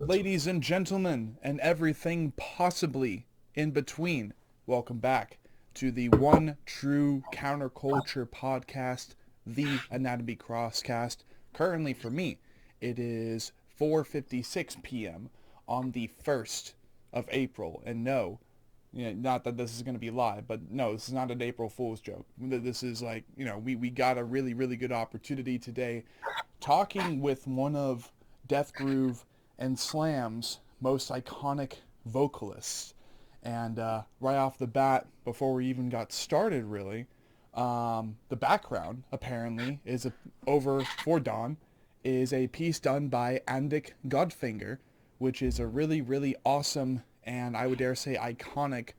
Ladies and gentlemen, and everything possibly in between, welcome back to the one true counterculture podcast, the Anatomy Crosscast. Currently for me, it is 4:56 p.m. on the 1st of April. And no, not that this is going to be live, but no, this is not an April Fool's joke. This is like, we got a really, really good opportunity today talking with one of Death Groove and Slam's most iconic vocalists. And right off the bat, before we even got started, really, the background apparently is over for Don is a piece done by Andic Godfinger, which is a really, really awesome and I would dare say iconic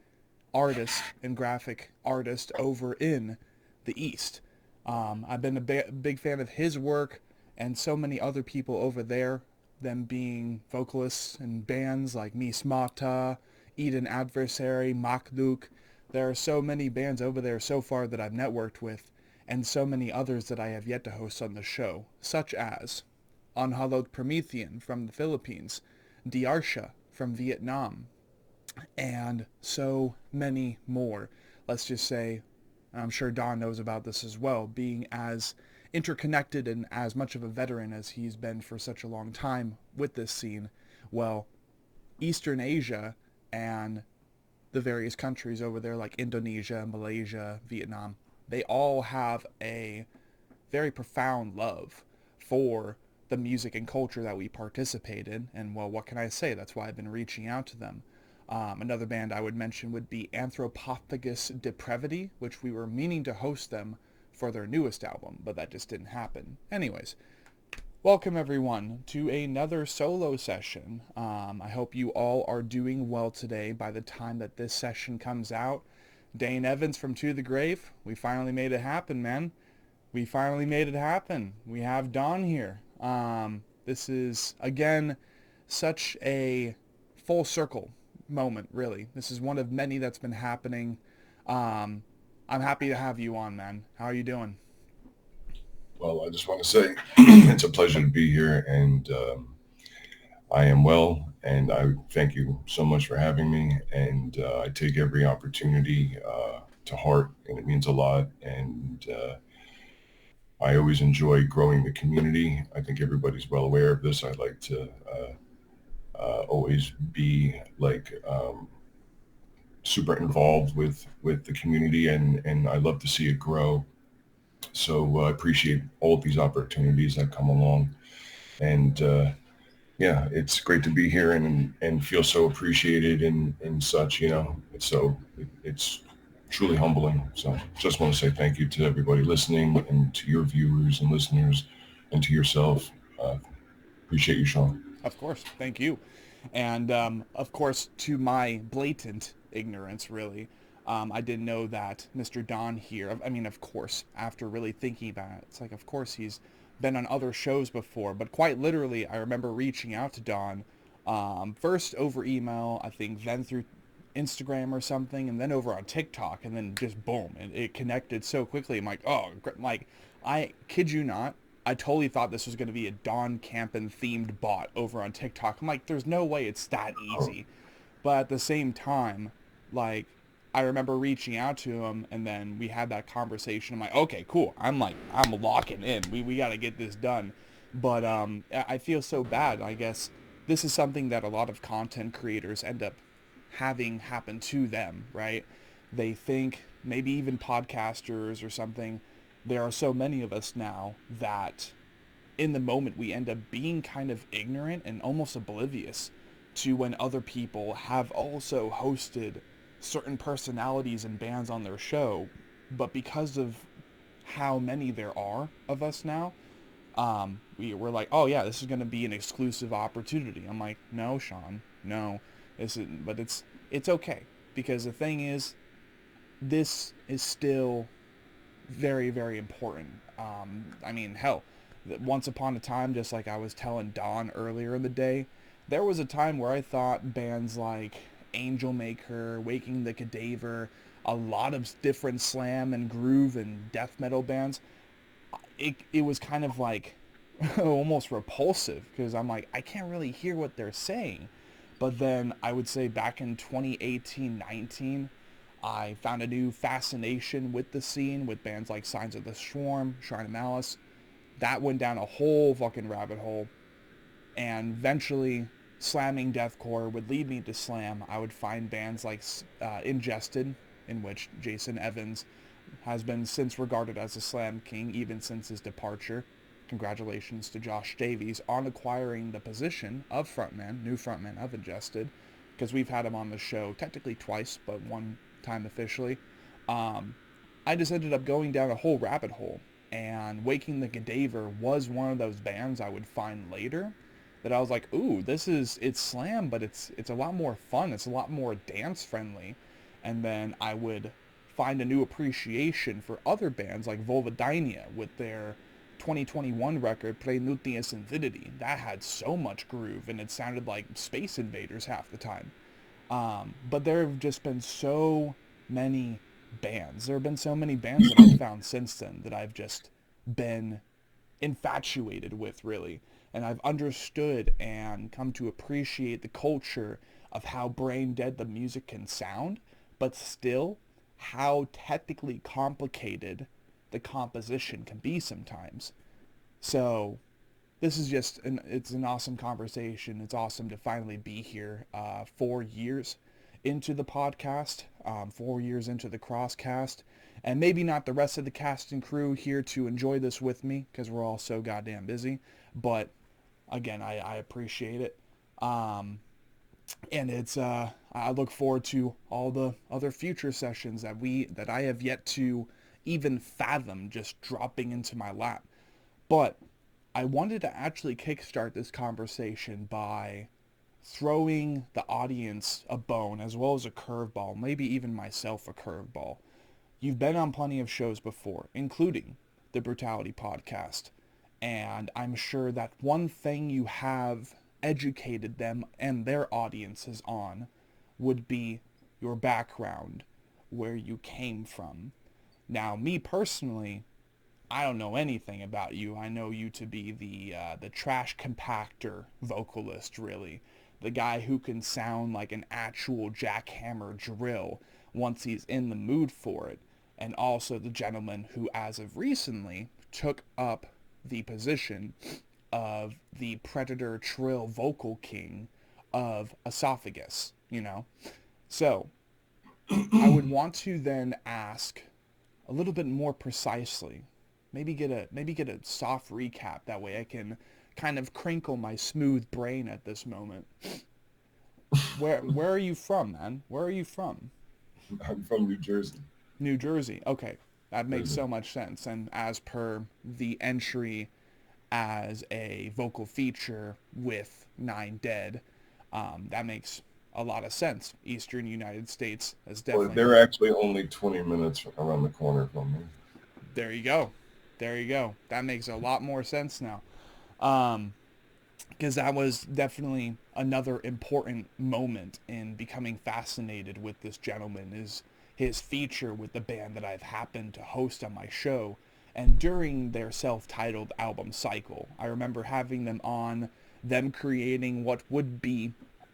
artist and graphic artist over in the East. I've been a big fan of his work and so many other people over there, them being vocalists and bands like Miss Mata, Eden Adversary, Makduk. There are so many bands over there so far that I've networked with, and so many others that I have yet to host on the show, such as Unhallowed Promethean from the Philippines, Diarsha from Vietnam, and so many more. Let's just say, I'm sure Don knows about this as well, being as interconnected and as much of a veteran as he's been for such a long time with this scene. Well, Eastern Asia and the various countries over there like Indonesia, Malaysia, Vietnam, they all have a very profound love for the music and culture that we participate in. And well, what can I say? That's why I've been reaching out to them. Another band I would mention would be Anthropophagus Depravity, which we were meaning to host them for their newest album, but that just didn't happen. Anyways, welcome everyone to another solo session. I hope you all are doing well today by the time that this session comes out. Dane Evans from To The Grave, we finally made it happen, man. We finally made it happen. We have Don here. This is, again, such a full circle moment, really. This is one of many that's been happening. I'm happy to have you on, man. How are you doing? Well, I just want to say it's a pleasure to be here, and I am well, and I thank you so much for having me, and I take every opportunity to heart, and it means a lot, and I always enjoy growing the community. I think everybody's well aware of this. I like to always be like super involved with the community, and I love to see it grow. So I appreciate all of these opportunities that come along, and yeah, it's great to be here and feel so appreciated and such. It's truly humbling. So just want to say thank you to everybody listening, and to your viewers and listeners, and to yourself. Appreciate you, Sean. Of course, thank you. And of course, to my blatant ignorance, really, I didn't know that Mr. Don here, I mean, of course, after really thinking about it, it's like, of course, he's been on other shows before, but quite literally, I remember reaching out to Don, first over email, I think, then through Instagram or something, and then over on TikTok, and then just boom, it connected so quickly. I'm like, oh, like, I kid you not, I totally thought this was going to be a Don Campan themed bot over on TikTok. I'm like, there's no way it's that easy. But at the same time, like, I remember reaching out to him, and then we had that conversation. I'm like, okay, cool. I'm locking in. We got to get this done. But I feel so bad. I guess this is something that a lot of content creators end up having happen to them, right? They think, maybe even podcasters or something, there are so many of us now that in the moment we end up being kind of ignorant and almost oblivious to when other people have also hosted certain personalities and bands on their show. But because of how many there are of us now, we're like, oh yeah, this is going to be an exclusive opportunity. I'm like, no, Sean, no, this isn't. But it's okay, because the thing is, this is still very, very important. I mean, hell, once upon a time, just like I was telling Don earlier in the day, there was a time where I thought bands like Angel Maker, Waking the Cadaver, a lot of different slam and groove and death metal bands, it was kind of like almost repulsive, because I'm like, I can't really hear what they're saying. But then I would say back in 2018, 19, I found a new fascination with the scene with bands like Signs of the Swarm, Shrine of Malice. That went down a whole fucking rabbit hole. And eventually, slamming deathcore would lead me to slam. I would find bands like Ingested, in which Jason Evans has been since regarded as a slam king even since his departure. Congratulations to Josh Davies on acquiring the position of frontman, new frontman of Ingested, because we've had him on the show technically twice, but one time officially. I just ended up going down a whole rabbit hole, and Waking the Cadaver was one of those bands I would find later that I was like, ooh, it's slam, but it's a lot more fun, it's a lot more dance friendly. And then I would find a new appreciation for other bands like Vulvodynia with their 2021 record, Prenutius Infinity. That had so much groove, and it sounded like Space Invaders half the time. But there have just been so many bands. There have been so many bands that I've found since then that I've just been infatuated with, really. And I've understood and come to appreciate the culture of how brain dead the music can sound, but still how technically complicated the composition can be sometimes. So this is just it's an awesome conversation. It's awesome to finally be here 4 years into the podcast, 4 years into the Crosscast, and maybe not the rest of the cast and crew here to enjoy this with me because we're all so goddamn busy. But again, I appreciate it. And it's I look forward to all the other future sessions that I have yet to even fathom just dropping into my lap. But I wanted to actually kickstart this conversation by throwing the audience a bone as well as a curveball, maybe even myself a curveball. You've been on plenty of shows before, including the Brutality podcast, and I'm sure that one thing you have educated them and their audiences on would be your background, where you came from. Now, me personally, I don't know anything about you. I know you to be the trash compactor vocalist, really. The guy who can sound like an actual jackhammer drill once he's in the mood for it. And also the gentleman who, as of recently, took up the position of the Predator Trill vocal king of Esophagus, you know? So, I would want to then ask a little bit more precisely, maybe get a soft recap, that way I can kind of crinkle my smooth brain at this moment. Where are you from, man? Where are you from? I'm from New Jersey. New Jersey. Okay. That makes so much sense. And as per the entry as a vocal feature with 9 Dead, that makes a lot of sense. Eastern United States is definitely... Well, they're actually only 20 minutes around the corner from me. There you go. There you go. That makes a lot more sense now. Because that was definitely another important moment in becoming fascinated with this gentleman, is his feature with the band that I've happened to host on my show. And during their self-titled album cycle, I remember having them on, them creating what would be,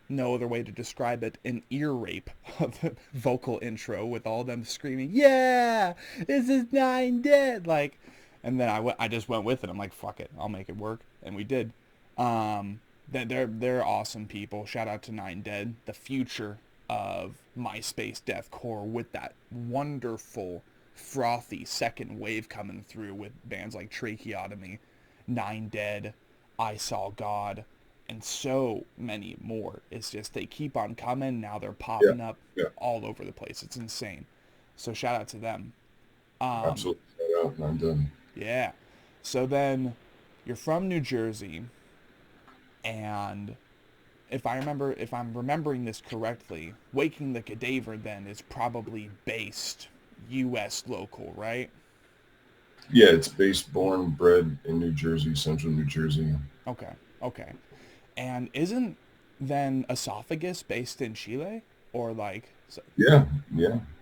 no other way to describe it, an ear rape of the vocal intro with all them screaming, yeah, this is 9 Dead, like, and then I just went with it. I'm like, fuck it, I'll make it work, and we did. They're awesome people. Shout out to 9 Dead, the future of MySpace deathcore, with that wonderful, frothy second wave coming through with bands like Tracheotomy, 9 Dead, I Saw God, and so many more. It's just they keep on coming. Now they're popping up all over the place. It's insane. So shout out to them. Absolutely. Shout out, 9 Dead. Yeah. So then you're from New Jersey, and if I'm remembering this correctly, Waking the Cadaver then is probably based U.S. local, right? Yeah, it's based, born, bred in New Jersey, central New Jersey. Okay. And isn't then Esophagus based in Chile? Or like... Yeah.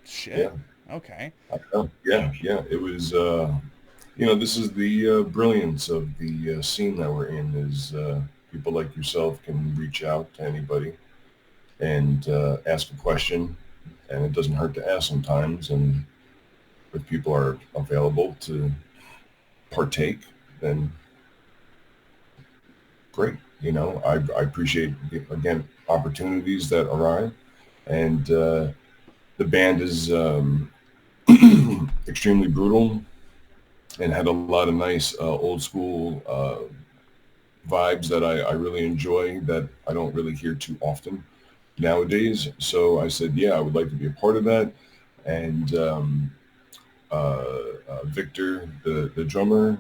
Shit. Yeah. Okay. Yeah. It was, this is the brilliance of the scene that we're in is people like yourself can reach out to anybody and ask a question, and it doesn't hurt to ask sometimes. And if people are available to partake, then great. I appreciate, again, opportunities that arrive. And the band is extremely brutal and had a lot of nice old school vibes that I really enjoy that I don't really hear too often nowadays. So I said, yeah, I would like to be a part of that. And Victor, the drummer,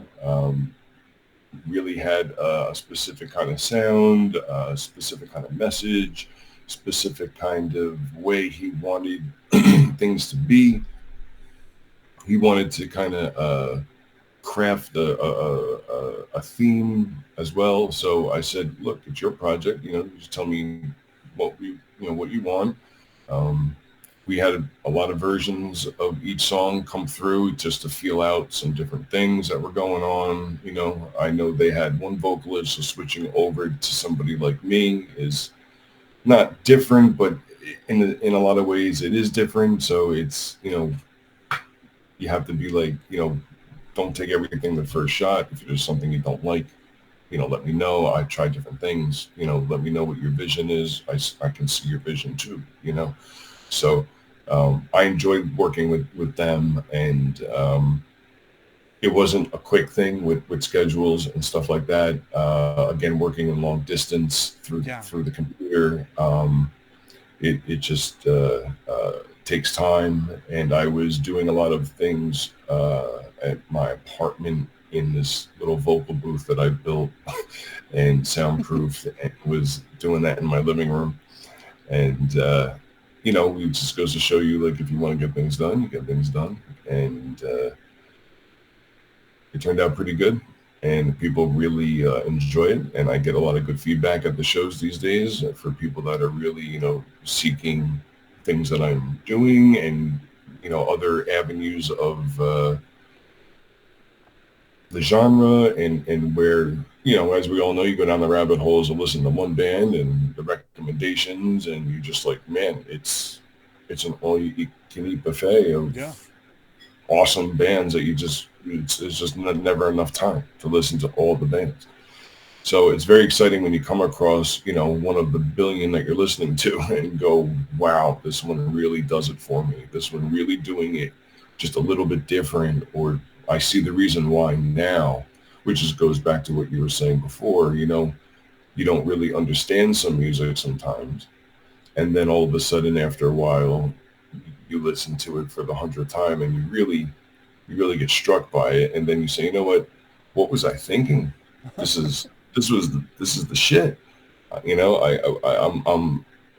really had a specific kind of sound, a specific kind of message, specific kind of way he wanted things to be. He wanted to kind of craft a theme as well. So I said, look, it's your project, just tell me what you want. We had a lot of versions of each song come through just to feel out some different things that were going on. I know they had one vocalist, so switching over to somebody like me is not different, but in a lot of ways it is different. So it's, you have to be like, don't take everything the first shot. If there's something you don't like, let me know. I try different things, let me know what your vision is. I can see your vision too, So I enjoyed working with them, and it wasn't a quick thing with schedules and stuff like that. Again, working in long distance through the computer, it just takes time. And I was doing a lot of things at my apartment in this little vocal booth that I built and soundproofed, and was doing that in my living room. And it just goes to show you, like, if you want to get things done, you get things done. And it turned out pretty good, and people really enjoy it. And I get a lot of good feedback at the shows these days for people that are really, seeking things that I'm doing, and, other avenues of the genre, and where, as we all know, you go down the rabbit holes and listen to one band and the recommendations, and you're just like, man, it's an all-you-can-eat buffet of awesome bands that it's just never enough time to listen to all the bands. So it's very exciting when you come across, one of the billion that you're listening to and go, wow, this one really does it for me. This one really doing it just a little bit different, or I see the reason why now, which just goes back to what you were saying before. You don't really understand some music sometimes, and then all of a sudden, after a while, you listen to it for the 100th time, and you really get struck by it, and then you say, you know what was I thinking? This is the shit. I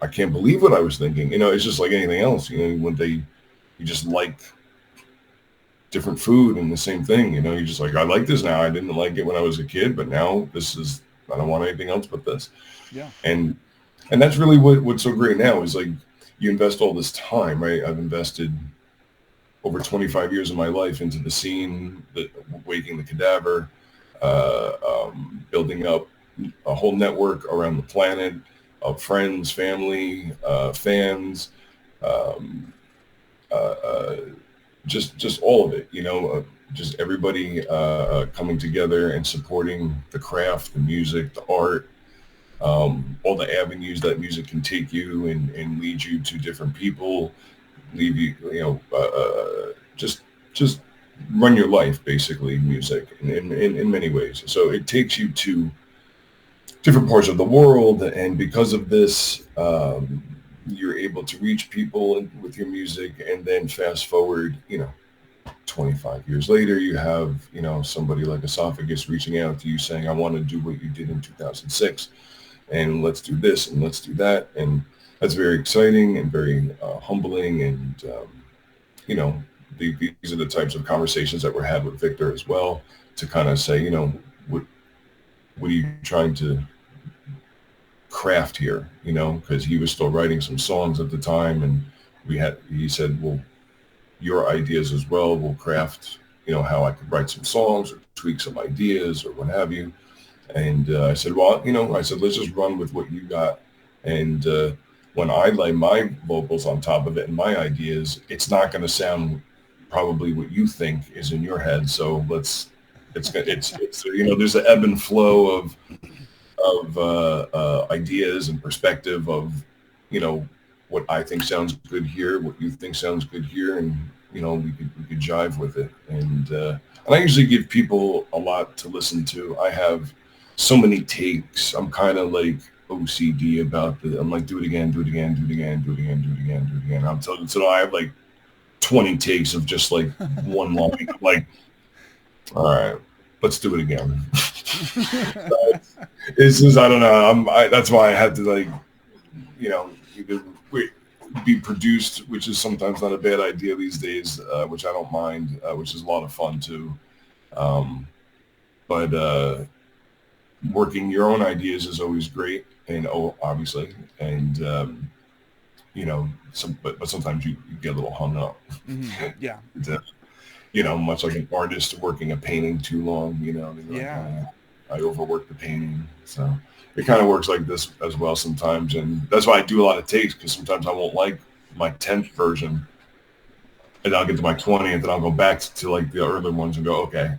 can't believe what I was thinking. It's just like anything else. One day you just like different food, and the same thing, you're just like, I like this now. I didn't like it when I was a kid, but now I don't want anything else but this. Yeah. And that's really what's so great now is, like, you invest all this time, right? I've invested over 25 years of my life into the scene, waking the Cadaver, building up a whole network around the planet of friends, family, fans, just all of it, just everybody coming together and supporting the craft, the music, the art, all the avenues that music can take you and lead you to different people, leave you, just run your life, basically, music in many ways. So it takes you to different parts of the world, and because of this, you're able to reach people with your music. And then fast forward, 25 years later, you have, somebody like Esophagus reaching out to you saying, I want to do what you did in 2006, and let's do this and let's do that. And that's very exciting and very humbling. And, these are the types of conversations that were had with Victor as well, to kind of say, what are you trying to craft here, because he was still writing some songs at the time, and he said, well, your ideas as well will craft, how I could write some songs or tweak some ideas or what have you. And I said, well, let's just run with what you got. And when I lay my vocals on top of it and my ideas, it's not going to sound probably what you think is in your head. So it's there's an ebb and flow of ideas and perspective of, what I think sounds good here, what you think sounds good here. And, we could jive with it. And I usually give people a lot to listen to. I have so many takes. I'm kind of like OCD about I'm like, do it again, do it again, do it again, do it again, do it again, do it again. I'm telling you, so I have like 20 takes of just like one line. I'm like, all right, let's do it again. It's just, I don't know. That's why I had to like, either be produced, which is sometimes not a bad idea these days, which I don't mind, which is a lot of fun too. But working your own ideas is always great, and obviously, and but sometimes you get a little hung up. Mm-hmm. Yeah. Much like an artist working a painting too long. Yeah. I overwork the painting, so it kind of works like this as well sometimes, and that's why I do a lot of takes, because sometimes I won't like my 10th version, and I'll get to my 20th, and I'll go back to like the earlier ones and go, okay,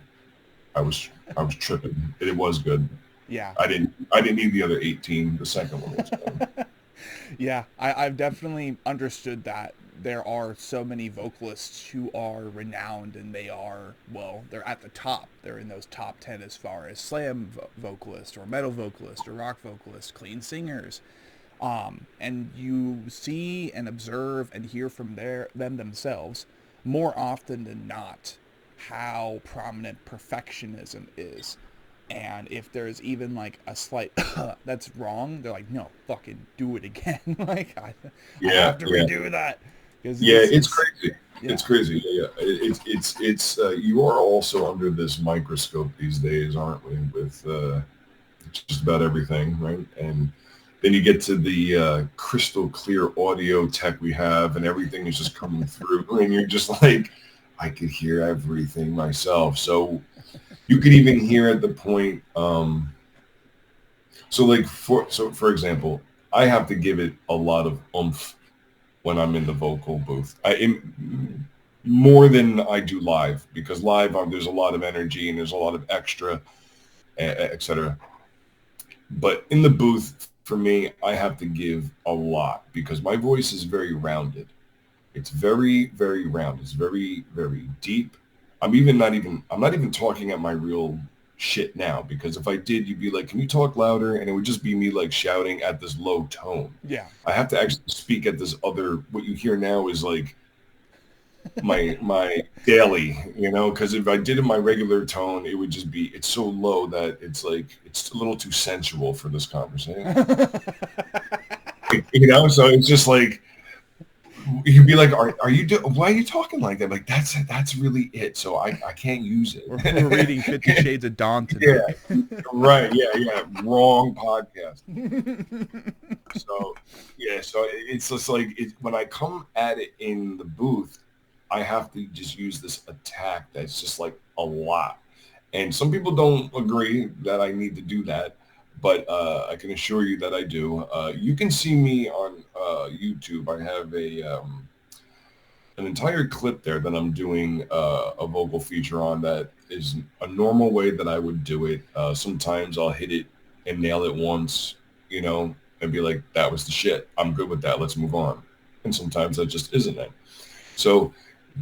I was tripping. It was good. Yeah. I didn't need the other 18. The second one was good. Yeah, I've definitely understood that. There are so many vocalists who are renowned, and they're at the top. They're in those top 10 as far as slam vocalist or metal vocalist or rock vocalist, clean singers. And you see and observe and hear from them themselves more often than not how prominent perfectionism is. And if there's even like a slight that's wrong, they're like, no, fucking do it again. Like I have to redo that. It's crazy. Yeah. It's crazy. Yeah. It's you are also under this microscope these days, aren't we? With just about everything, right? And then you get to the crystal clear audio tech we have, and everything is just coming through, and you're just like, I could hear everything myself. So you could even hear at the point. For example, I have to give it a lot of oomph when I'm in the vocal booth. More than I do live, because live there's a lot of energy and there's a lot of extra, etc. But in the booth, for me, I have to give a lot because my voice is very rounded. It's very, very round. It's very, very deep. I'm not even talking at my real shit now, because if I did, you'd be like, can you talk louder? And it would just be me like shouting at this low tone. Yeah. I have to actually speak at this other, what you hear now is like my daily, because if I did in my regular tone, it would just be, it's so low that it's like, it's a little too sensual for this conversation. So it's just like, you'd be like, why are you talking like that? Like, that's really it. So I can't use it. We're reading 50 Shades of Dawn today. Yeah, right. Yeah. Wrong podcast. So it's just like, when I come at it in the booth, I have to just use this attack that's just like a lot. And some people don't agree that I need to do that, but I can assure you that I do. You can see me on YouTube. I have an entire clip there that I'm doing a vocal feature on that is a normal way that I would do it. Sometimes I'll hit it and nail it once, and be like, that was the shit. I'm good with that. Let's move on. And sometimes that just isn't it. So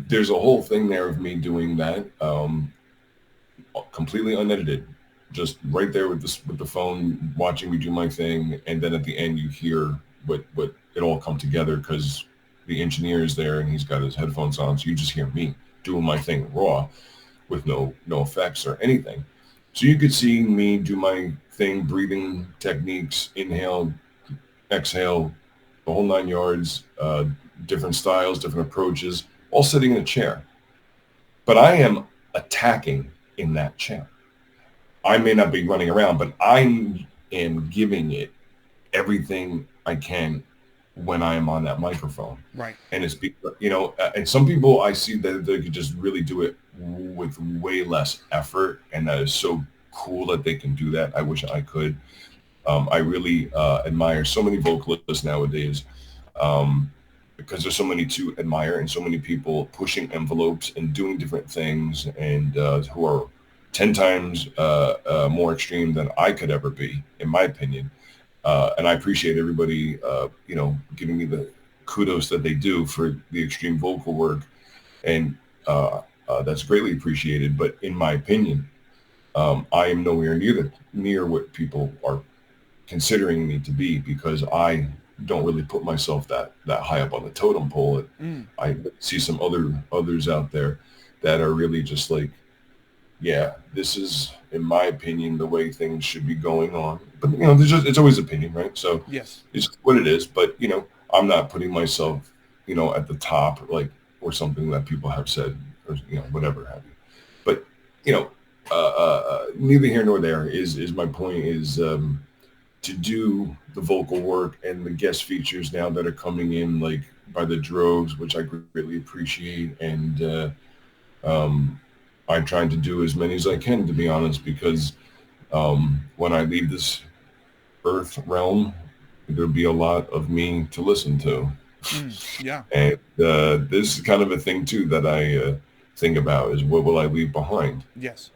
there's a whole thing there of me doing that completely unedited. Just right there with the phone, watching me do my thing, and then at the end you hear what it all come together, because the engineer is there and he's got his headphones on, so you just hear me doing my thing raw, with no effects or anything. So you could see me do my thing, breathing techniques, inhale, exhale, the whole 9 yards, different styles, different approaches, all sitting in a chair. But I am attacking in that chair. I may not be running around, but I am giving it everything I can when I am on that microphone. Right. And it's, and some people I see that they could just really do it with way less effort. And that is so cool that they can do that. I wish I could. I really admire so many vocalists nowadays because there's so many to admire and so many people pushing envelopes and doing different things and who are 10 times more extreme than I could ever be, in my opinion. And I appreciate everybody, giving me the kudos that they do for the extreme vocal work. And that's greatly appreciated. But in my opinion, I am nowhere near what people are considering me to be, because I don't really put myself that high up on the totem pole. I see some others out there that are really just like, yeah, this is, in my opinion, the way things should be going on. But, it's always opinion, right? So yes, it's what it is. But, I'm not putting myself, at the top, like, or something that people have said, or, whatever have you. But, neither here nor there is my point is to do the vocal work and the guest features now that are coming in, like, by the droves, which I greatly appreciate. And I'm trying to do as many as I can, to be honest, because when I leave this earth realm, there'll be a lot of me to listen to. Yeah. And this is kind of a thing, too, that I think about is what will I leave behind? Yes.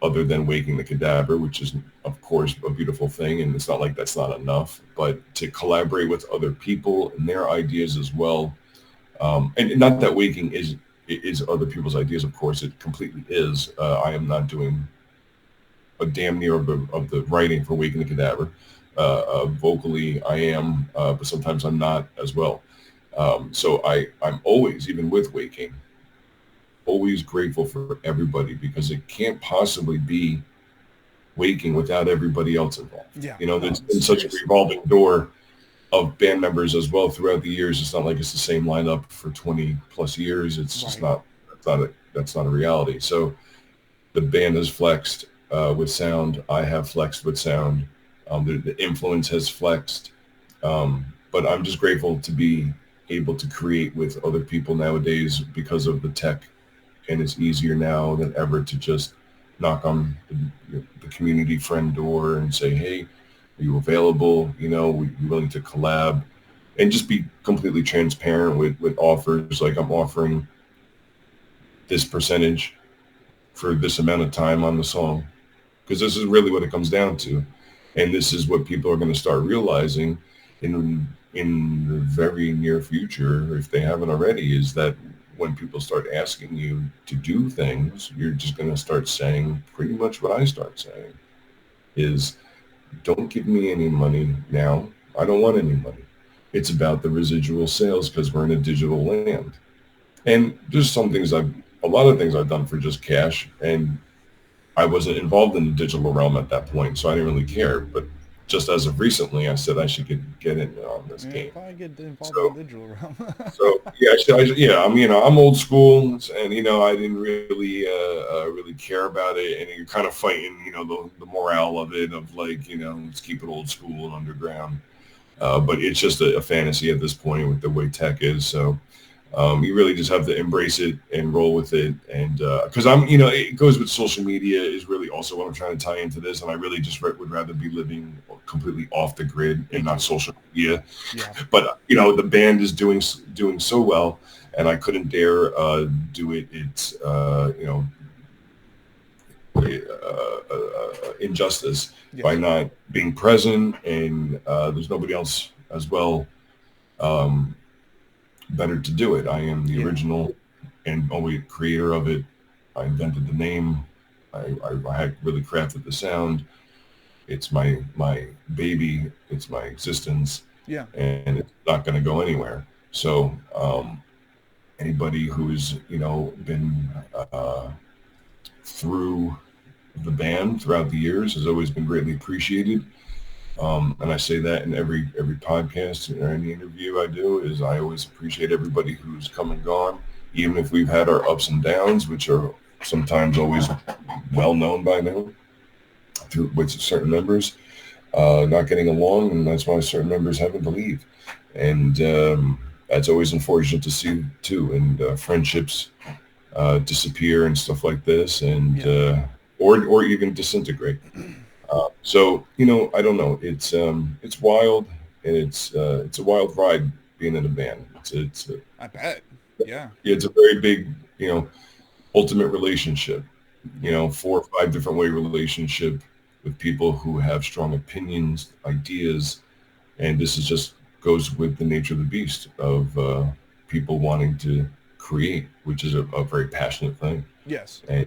Other than waking the cadaver, which is, of course, a beautiful thing. And it's not like that's not enough, but to collaborate with other people and their ideas as well. And not that waking is other people's ideas, of course, it completely is. I am not doing a damn near of the writing for Waking the Cadaver. Vocally, I am, but sometimes I'm not as well. So I'm always, even with Waking, always grateful for everybody, because it can't possibly be Waking without everybody else involved. Yeah. There's been such a revolving door of band members as well throughout the years. It's not like it's the same lineup for 20 plus years. It's just that's not a reality. So the band has flexed with sound. I have flexed with sound. The influence has flexed. But I'm just grateful to be able to create with other people nowadays because of the tech. And it's easier now than ever to just knock on the community friend door and say, hey, are you available? We're willing to collab, and just be completely transparent with offers. Like, I'm offering this percentage for this amount of time on the song, because this is really what it comes down to. And this is what people are going to start realizing in the very near future, if they haven't already, is that when people start asking you to do things, you're just going to start saying pretty much what I start saying is, don't give me any money now. I don't want any money. It's about the residual sales, because we're in a digital land. And there's a lot of things I've done for just cash, and I wasn't involved in the digital realm at that point, so I didn't really care. But just as of recently, I said I should get in on this game. Probably get involved in the digital realm. So I'm old school, and I didn't really care about it, and you're kind of fighting, the morale of it, of like, let's keep it old school and underground. But it's just a fantasy at this point with the way tech is. So you really just have to embrace it and roll with it. And because it goes with social media is really also what I'm trying to tie into this. And I really just would rather be living completely off the grid and not social media. Yeah. But, the band is doing so well, and I couldn't dare do it. It's, injustice by not being present. And there's nobody else as well better to do it. I am the original and only creator of it. I invented the name. I had really crafted the sound. It's my baby. It's my existence. Yeah. And it's not going to go anywhere. So anybody who's been through the band throughout the years has always been greatly appreciated. And I say that in every podcast or any interview I do, is I always appreciate everybody who's come and gone, even if we've had our ups and downs, which are sometimes always well known by now with certain members. not getting along, and that's why certain members having to leave. And that's always unfortunate to see too. And friendships disappear and stuff like this, and or even disintegrate. So I don't know. It's wild, and it's a wild ride being in a band. I bet. Yeah. It's a very big, ultimate relationship. 4 or 5 different way relationship with people who have strong opinions, ideas, and this is just goes with the nature of the beast of people wanting to create, which is a very passionate thing. Yes. And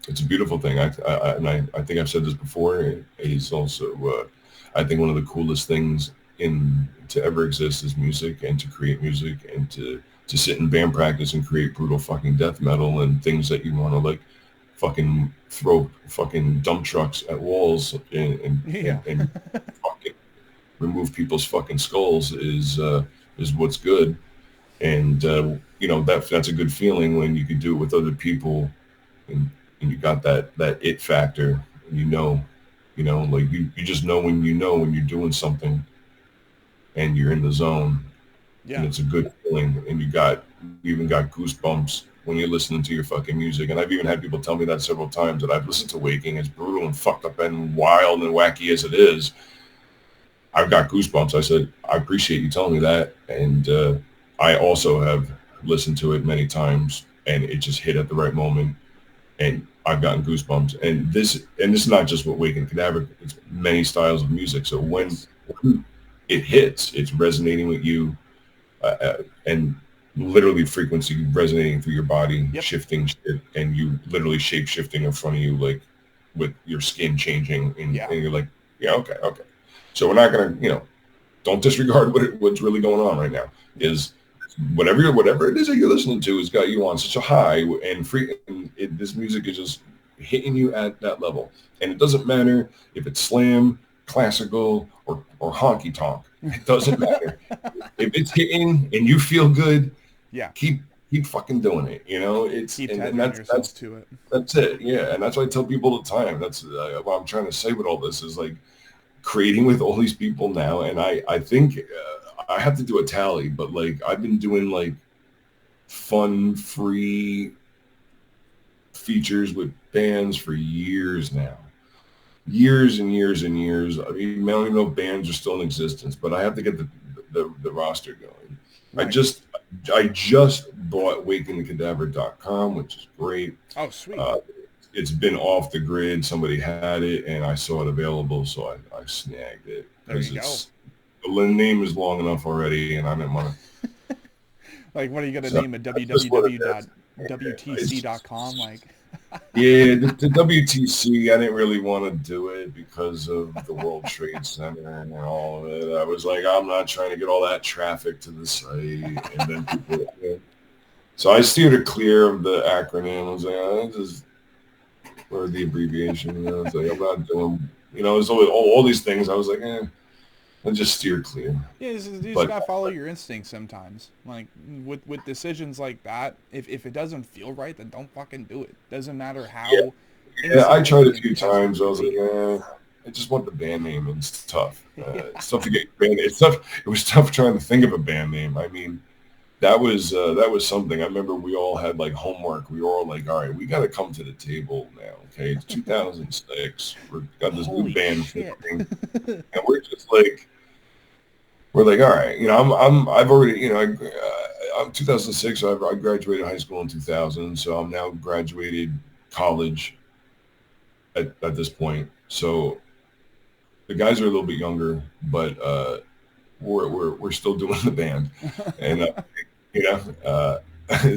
it's a beautiful thing. I think I've said this before. It's also, I think one of the coolest things to ever exist is music, and to create music, and to sit in band practice and create brutal fucking death metal and things that you want to like fucking throw fucking dump trucks at walls and fucking remove people's fucking skulls is what's good. And that's a good feeling when you can do it with other people, and you got that it factor, and like you just know when you're doing something and you're in the zone. And it's a good feeling, and you even got goosebumps when you're listening to your fucking music. And I've even had people tell me that several times, that I've listened to Waking, as brutal and fucked up and wild and wacky as it is, I've got goosebumps. I said, I appreciate you telling me that. And I also have listened to it many times, and it just hit at the right moment, and I've gotten goosebumps. And this is not just what Waking Cadaver, it's many styles of music. So when it hits, it's resonating with you, and literally frequency resonating through your body, shifting shit, and you literally shape shifting in front of you, like with your skin changing, and you're like, okay. So we're not gonna, don't disregard what's really going on right now. Is whatever it is that you're listening to has got you on such a high, and this music is just hitting you at that level, and it doesn't matter if it's slam, classical, or honky tonk. It doesn't matter. If it's hitting and you feel good, keep fucking doing it. That's to it. That's it. Yeah, and that's what I tell people all the time. That's what I'm trying to say with all this is like creating with all these people now. And I think I have to do a tally, but like I've been doing like fun, free features with bands for years now. Years and years and years. I mean, I don't even know if bands are still in existence, but I have to get the roster going. Right. I just bought wakingthecadaver.com, which is great. Oh, sweet. It's been off the grid. Somebody had it, and I saw it available, so I snagged it. There you go. The name is long enough already, and I didn't want to. Like, what are you going to name it? www.wtc.com? Like. Yeah, the WTC, I didn't really want to do it because of the World Trade Center and all of it. I was like, I'm not trying to get all that traffic to the site. And then people, so I steered clear of the acronym. I was like, just or the abbreviation. I was like, I'm not doing, there's all these things. I was like, I just steer clear. Yeah, you just gotta follow your instincts sometimes. Like with decisions like that, if it doesn't feel right, then don't fucking do it. Doesn't matter how. Yeah, I tried a few times. I was like, I just want the band name, and it's tough. It's tough to get band name. It's tough. It was tough trying to think of a band name. I mean, that was something. I remember we all had like homework. We were all like, all right, we got to come to the table now. Okay, it's 2006. We've got this new band thing, and we're just like. We're like, all right, I've already, I'm 2006. So I graduated high school in 2000. So I'm now graduated college at this point. So the guys are a little bit younger, but we're still doing the band, and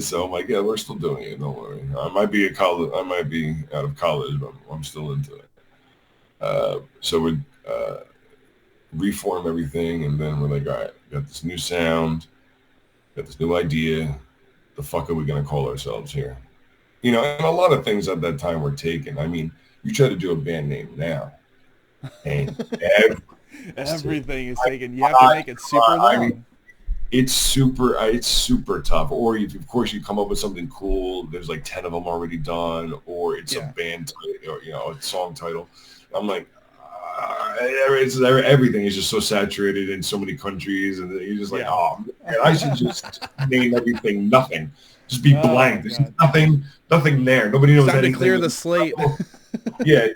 so I'm like, yeah, we're still doing it. Don't worry. I might be out of college, but I'm still into it. So we reform everything, and then we're like, all right, we got this new sound, got this new idea. The fuck are we gonna call ourselves here? And a lot of things at that time were taken. I mean, you try to do a band name now, and everything is taken. You have to make it super long. I mean, it's super tough. Or of course you come up with something cool. There's like 10 of them already done, or it's a band title, or a song title. I'm like, everything is just so saturated in so many countries, and you're just like, oh man, I should just name everything nothing. Just be blank. There's nothing there. Nobody knows anything. To clear the slate. Yeah,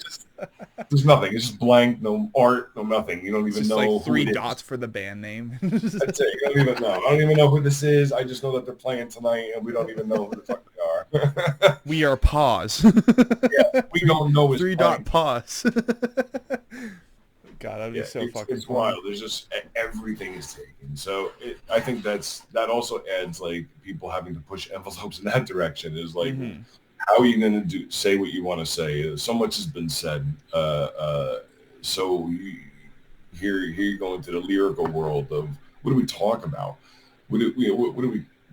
there's nothing. It's just blank. No art. No nothing. You don't even know. Like 3 dots for the band name. That's it. You don't even know. I don't even know who this is. I just know that they're playing tonight, and we don't even know who the fuck they are. We are pause. Yeah, we don't know. 3-dot pause. God, that'd be so fucking. It's wild. There's just everything is taken. So I think that also adds like people having to push envelopes in that direction. Is like, how are you going to say what you want to say? So much has been said. So here you go into the lyrical world of what do we talk about? What do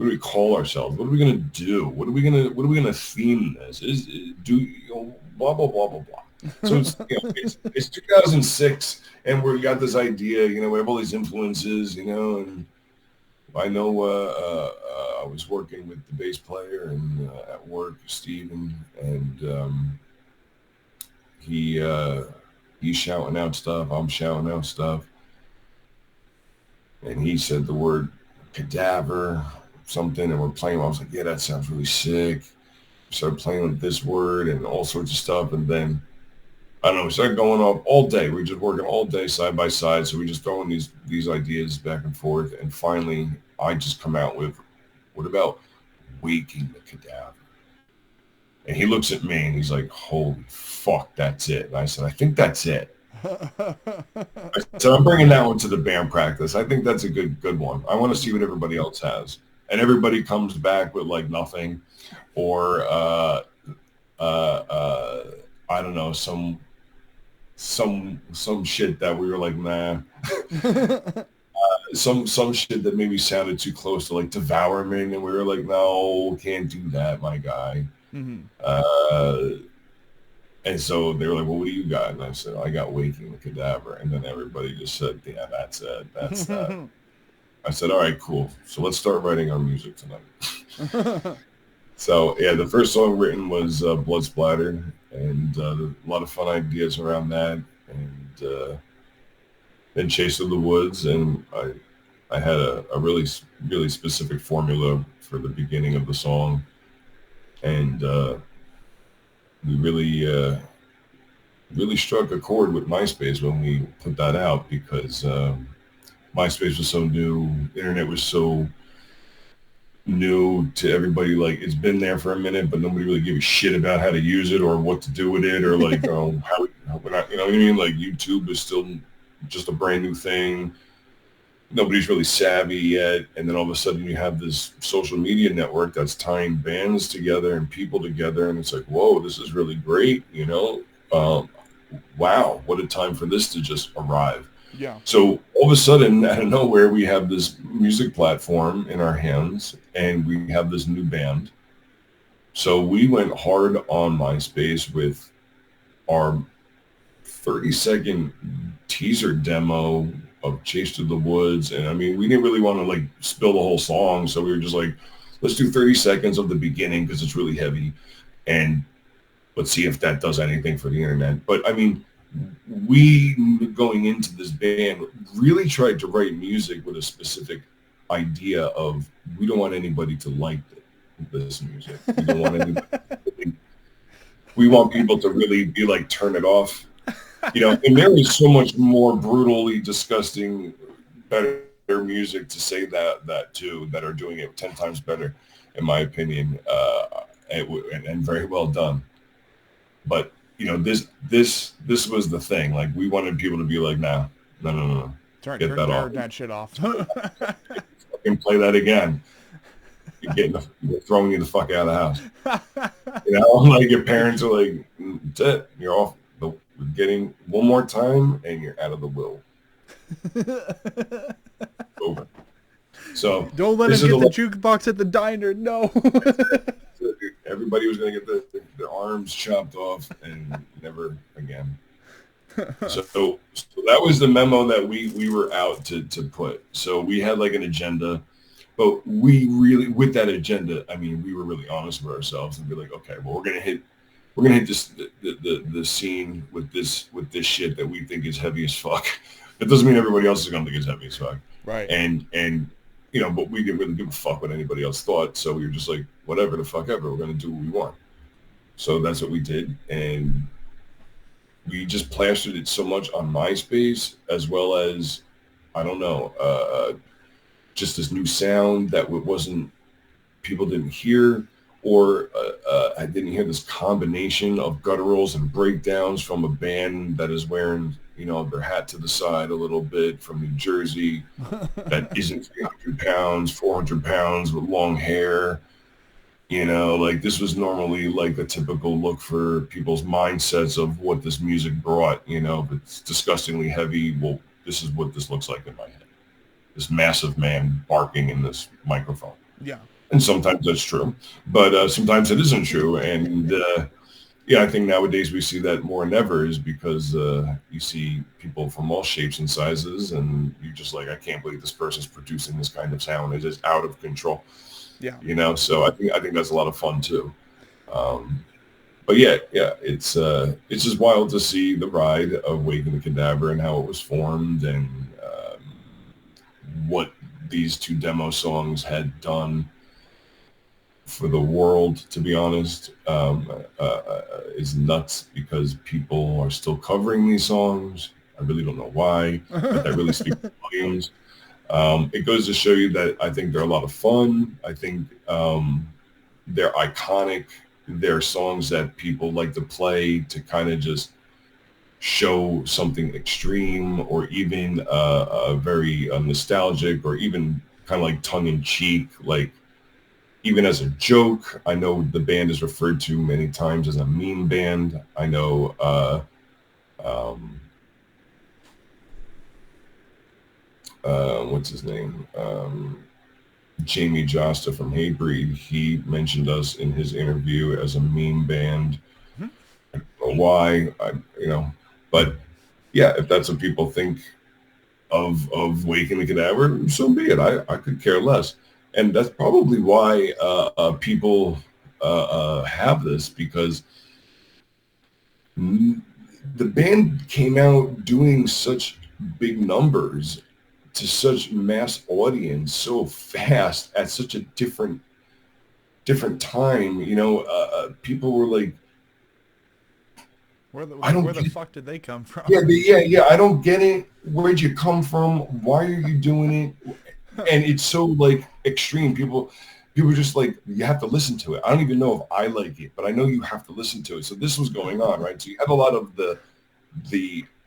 we call ourselves? What are we going to do? What are we going to theme this? Blah blah blah blah blah. So it's 2006, and we got this idea. We have all these influences. And I know I was working with the bass player and at work, Steven, and he's shouting out stuff. I'm shouting out stuff, and he said the word cadaver something, and we're playing. I was like, yeah, that sounds really sick. Started playing with this word and all sorts of stuff, and then I don't know, we started going off all day. We were just working all day side by side, so we just throwing these ideas back and forth, and finally I just come out with, what about waking the cadaver? And he looks at me and he's like, holy fuck, that's it. And I said, I think that's it. So I'm bringing that one to the band practice. I think that's a good one. I want to see what everybody else has. And everybody comes back with like nothing, or I don't know, some shit that we were like, nah. Some shit that maybe sounded too close to like Devourment, and we were like, no, can't do that, my guy. And so they were like, well, what do you got? And I said, I got Waking the Cadaver. And then everybody just said, yeah, that's it. That's that. I said, all right, cool. So let's start writing our music tonight. So, yeah, the first song written was Blood Splattered, and a lot of fun ideas around that. And then Chase of the Woods, and I had a really, really specific formula for the beginning of the song. And we really struck a chord with MySpace when we put that out, because MySpace was so new, internet was so new to everybody. Like, it's been there for a minute, but nobody really gave a shit about how to use it or what to do with it, or like how we're not, you know what I mean? Like, YouTube is still just a brand new thing. Nobody's really savvy yet, and then all of a sudden you have this social media network that's tying bands together and people together, and it's like, whoa, this is really great, wow, what a time for this to just arrive. Yeah. So all of a sudden, out of nowhere, we have this music platform in our hands, and we have this new band. So we went hard on MySpace with our 30-second teaser demo of Chase to the Woods. And I mean, we didn't really want to like spill the whole song, so we were just like, let's do 30 seconds of the beginning because it's really heavy, and let's see if that does anything for the internet. But I mean, we, going into this band, really tried to write music with a specific idea of, we don't want anybody to like this music. We don't want anybody we want people to really be like, turn it off. And there is so much more brutally disgusting, better music to say that too, that are doing it 10 times better, in my opinion, and very well done. But this was the thing. Like, we wanted people to be like, no, turn that off. That shit off. Fucking play that again. You're throwing you the fuck out of the house. Like, your parents are like, that's it. You're off. Getting one more time and you're out of the will. Over. So don't let him get the jukebox at the diner. No. Everybody was going to get their arms chopped off, and never again. So that was the memo that we were out to put. So we had like an agenda, but we really, with that agenda, I mean, we were really honest with ourselves and be like, okay, well, we're going to hit we're gonna hit this the scene with this shit that we think is heavy as fuck. It doesn't mean everybody else is gonna think it's heavy as fuck. Right. And you know, but we didn't really give a fuck what anybody else thought. So we were just like, whatever the fuck ever, we're gonna do what we want. So that's what we did, and we just plastered it so much on MySpace, as well as, I don't know, just this new sound that people didn't hear, or I didn't hear this combination of gutturals and breakdowns from a band that is wearing, you know, their hat to the side a little bit, from New Jersey, that isn't 300 pounds, 400 pounds with long hair. You know, like, this was normally like a typical look for people's mindsets of what this music brought, you know, but it's disgustingly heavy. Well, this is what this looks like in my head. This massive man barking in this microphone. Yeah. And sometimes that's true, but sometimes it isn't true. And yeah, I think nowadays we see that more than ever, is because you see people from all shapes and sizes, and you're just like, I can't believe this person's producing this kind of sound. It's just out of control. Yeah. You know, so I think that's a lot of fun too. But yeah, it's just wild to see the ride of Waking the Cadaver and how it was formed, and what these two demo songs had done for the world, to be honest, is nuts, because people are still covering these songs. I really don't know why, but that really speaks volumes. It goes to show you that I think they're a lot of fun. I think they're iconic. They're songs that people like to play to kind of just show something extreme, or even very nostalgic, or even kind of like tongue-in-cheek, like even as a joke. I know the band is referred to many times as a meme band. I know what's his name? Jamie Josta from Hatebreed, he mentioned us in his interview as a meme band. Mm-hmm. I don't know why, you know, but yeah, if that's what people think of Waking the Cadaver, so be it. I could care less. And that's probably why people have this, because the band came out doing such big numbers to such mass audience so fast at such a different time. You know, people were like, where the fuck did they come from? Yeah. I don't get it. Where'd you come from? Why are you doing it? And it's so like extreme. People just like, you have to listen to it. I don't even know if I like it, but I know you have to listen to it. So this was going on, right? So you had a lot of the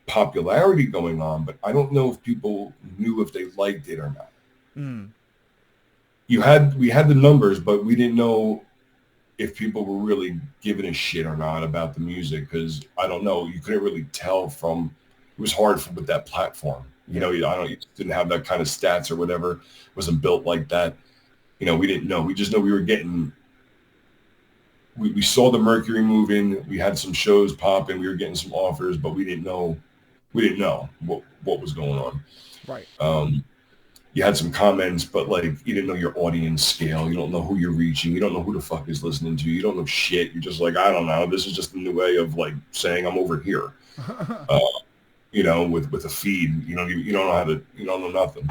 popularity going on, but I don't know if people knew if they liked it or not. Mm. We had the numbers, but we didn't know if people were really giving a shit or not about the music, because I don't know, you couldn't really tell from, it was hard with that platform. You know, you didn't have that kind of stats or whatever. It wasn't built like that. You know, we didn't know. We just know we were getting, we saw the mercury moving. We had some shows popping. We were getting some offers, but we didn't know what was going on. Right. You had some comments, but like, you didn't know your audience scale. You don't know who you're reaching. You don't know who the fuck is listening to you. You don't know shit. You're just like, I don't know. This is just a new way of like saying I'm over here. You know, with a feed, you know, you don't know how to, you don't know nothing.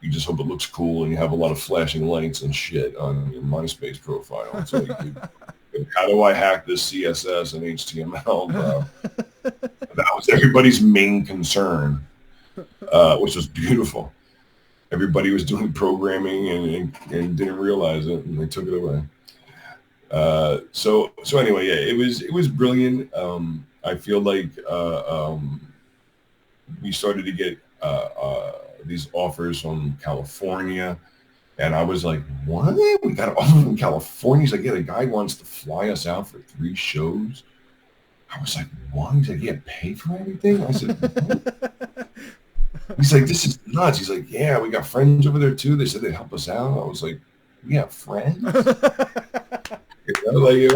You just hope it looks cool, and you have a lot of flashing lights and shit on your MySpace profile. That's all you do. How do I hack this CSS and HTML, bro? That was everybody's main concern, which was beautiful. Everybody was doing programming and didn't realize it, and they took it away. So anyway, yeah, it was brilliant. I feel like we started to get these offers from California, and I was like, what? We got an offer from California? He's like, yeah, the guy wants to fly us out for 3 shows. I was like, what? He's like, yeah, pay for everything? I said, what? He's like, this is nuts. He's like, yeah, we got friends over there too. They said they'd help us out. I was like, we have friends? You know, like,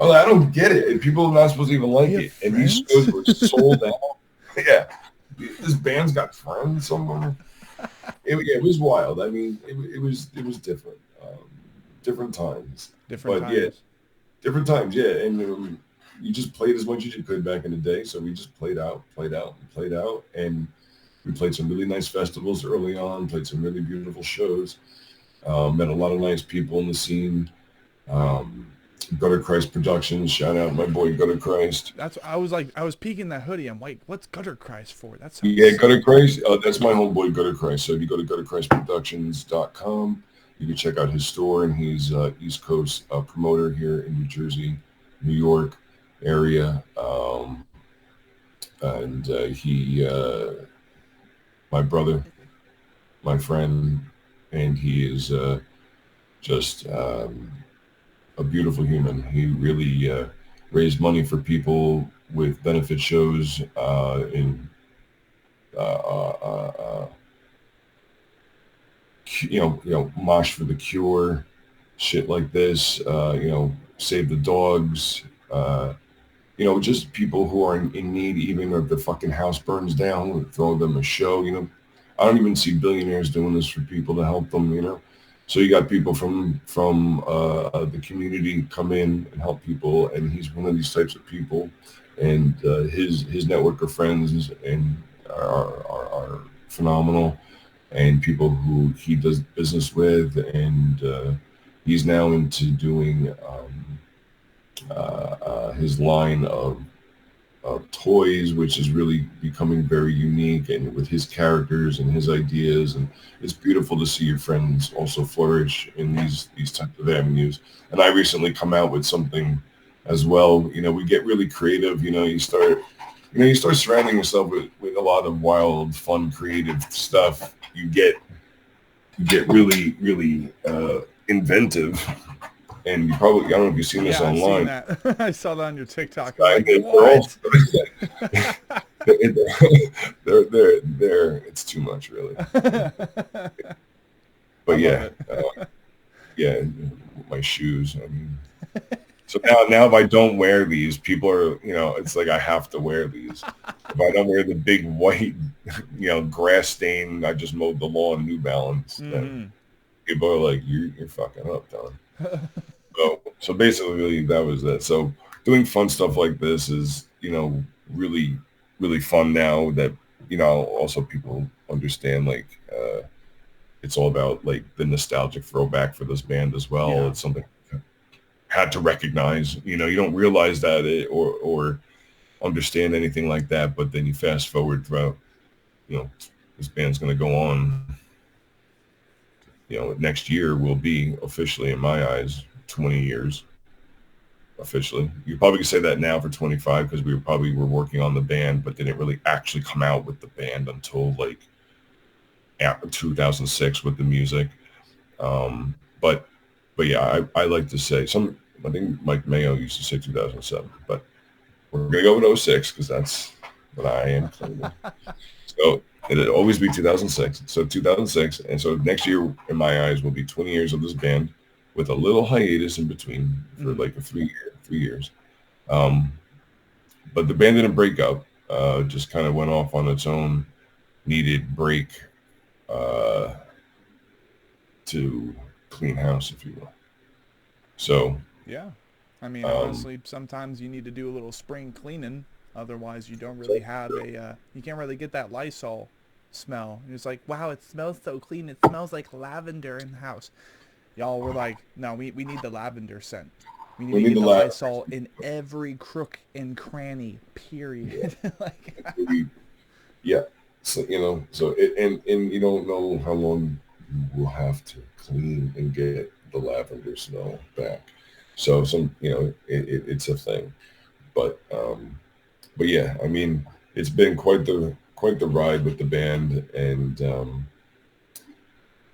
I don't get it. And people are not supposed to even like it. And these shows were sold out. Yeah. This band's got friends somewhere. It was wild. I mean, it was different. Different times. Different times. different times, yeah. And you just played as much as you could back in the day. So we just played out. And we played some really nice festivals early on, played some really beautiful shows, met a lot of nice people in the scene. Gutter Christ Productions, shout out my boy Gutter Christ. I was peeking that hoodie. I'm like, what's Gutter Christ for? That's Gutter Christ. That's my homeboy Gutter Christ. So if you go to gutterchristproductions.com, you can check out his store, and he's East Coast promoter here in New Jersey, New York area, and he, my brother, my friend, and he is just a beautiful human. He really raised money for people with benefit shows in Mosh for the Cure, shit like this, Save the Dogs, just people who are in need, even if the fucking house burns down, we'll throw them a show. I don't even see billionaires doing this for people to help them, So you got people from the community come in and help people, and he's one of these types of people, and his network of friends and are phenomenal, and people who he does business with, and he's now into doing his line of toys, which is really becoming very unique, and with his characters and his ideas, and it's beautiful to see your friends also flourish in these types of avenues. And I recently come out with something as well. We get really creative. You start surrounding yourself with a lot of wild, fun, creative stuff. You get really, really inventive. And I don't know if you've seen this online. I've seen that. I saw that on your TikTok. What? they're it's too much, really. But yeah, my shoes. So now if I don't wear these, people are, it's like I have to wear these. If I don't wear the big white, grass stain, I just mowed the lawn New Balance. Then people are like, you're fucking up, Don. So basically that was it. So doing fun stuff like this is, really, really fun now that, also people understand, it's all about the nostalgic throwback for this band as well. Yeah. It's something I had to recognize, you don't realize that or understand anything like that. But then you fast forward throughout, this band's going to go on, next year will be officially, in my eyes, 20 years officially. You probably could say that now for 25 because we were working on the band, but didn't really actually come out with the band until after 2006 with the music. But yeah, I like to say I think Mike Mayo used to say 2007, but we're gonna go with 06 because that's what I am. So it'll always be 2006. So 2006, and so next year, in my eyes, will be 20 years of this band, with a little hiatus in between for a 3 years. But the band didn't break up, just kind of went off on its own, needed break to clean house, if you will. So yeah, honestly, sometimes you need to do a little spring cleaning. Otherwise, you don't really have you can't really get that Lysol smell. It's like, wow, it smells so clean. It smells like lavender in the house. Y'all were like, no, we need the lavender scent. We need to get the Lysol in every crook and cranny, period. Yeah. So, and you don't know how long you will have to clean and get the lavender smell back. So it's a thing. But yeah, it's been quite the ride with the band, and a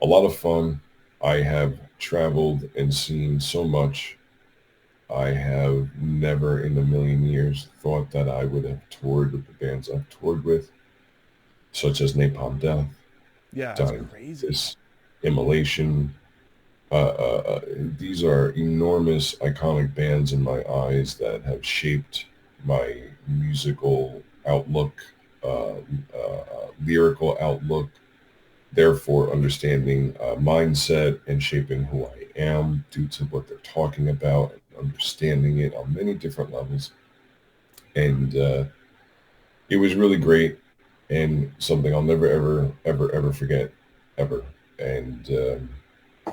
lot of fun. I have traveled and seen so much. I have never in a million years thought that I would have toured with the bands I've toured with, such as Napalm Death. Yeah, that's crazy. Immolation. These are enormous, iconic bands in my eyes that have shaped my musical outlook, lyrical outlook, therefore understanding mindset and shaping who I am due to what they're talking about and understanding it on many different levels. And it was really great and something I'll never, ever, ever, ever forget, ever. And I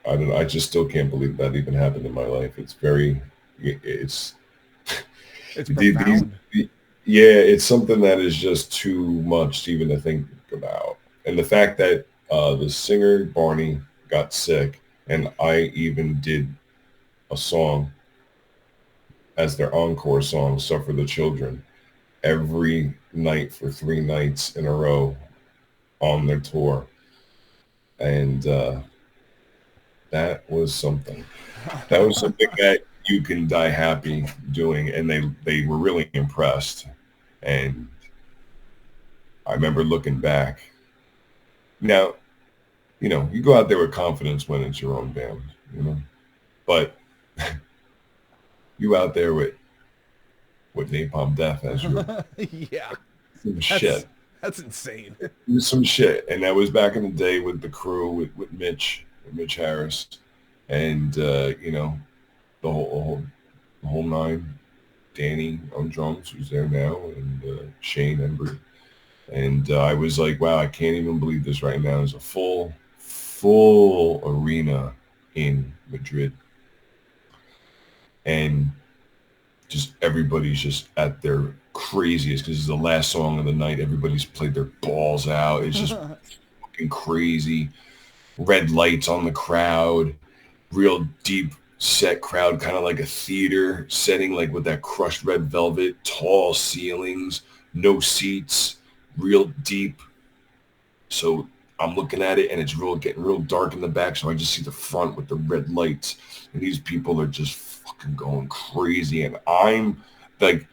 don't know, I just still can't believe that even happened in my life. It's profound. Yeah, it's something that is just too much even to think about. And the fact that the singer Barney got sick, and I even did a song as their encore song, Suffer the Children, every night for 3 nights in a row on their tour. And that was something. That was something that you can die happy doing. And they were really impressed. And I remember looking back. Now, you know, you go out there with confidence when it's your own band, you know, but you out there with Napalm Death as your yeah, shit. That's insane. It was some shit, and that was back in the day with the crew with Mitch Harris, and you know, the whole nine. Danny on drums, who's there now, and Shane Embry. And I was like, wow, I can't even believe this right now. There's a full arena in Madrid. And just everybody's just at their craziest because it's the last song of the night. Everybody's played their balls out. It's just fucking crazy. Red lights on the crowd, real deep set crowd, kind of like a theater setting, like with that crushed red velvet, tall ceilings, no seats, real deep. So I'm looking at it and it's getting real dark in the back. So I just see the front with the red lights, and these people are just fucking going crazy. And I'm like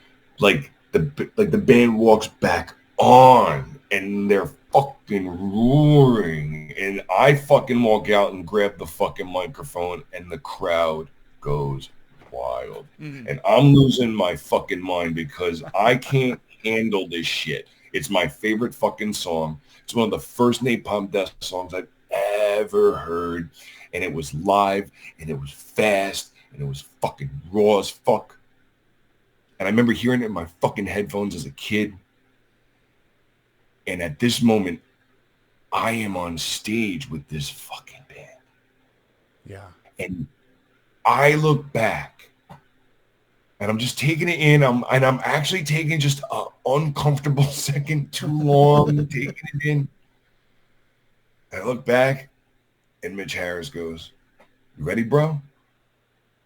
the band walks back on and they're fucking roaring, and I fucking walk out and grab the fucking microphone, and the crowd goes wild. And I'm losing my fucking mind because I can't handle this shit. It's my favorite fucking song. It's one of the first Napalm Death songs I've ever heard, and it was live, and it was fast, and it was fucking raw as fuck. And I remember hearing it in my fucking headphones as a kid. And at this moment, I am on stage with this fucking band. Yeah. And I look back and I'm just taking it in. I'm actually taking just an uncomfortable second too long, taking it in. And I look back and Mitch Harris goes, "You ready, bro?"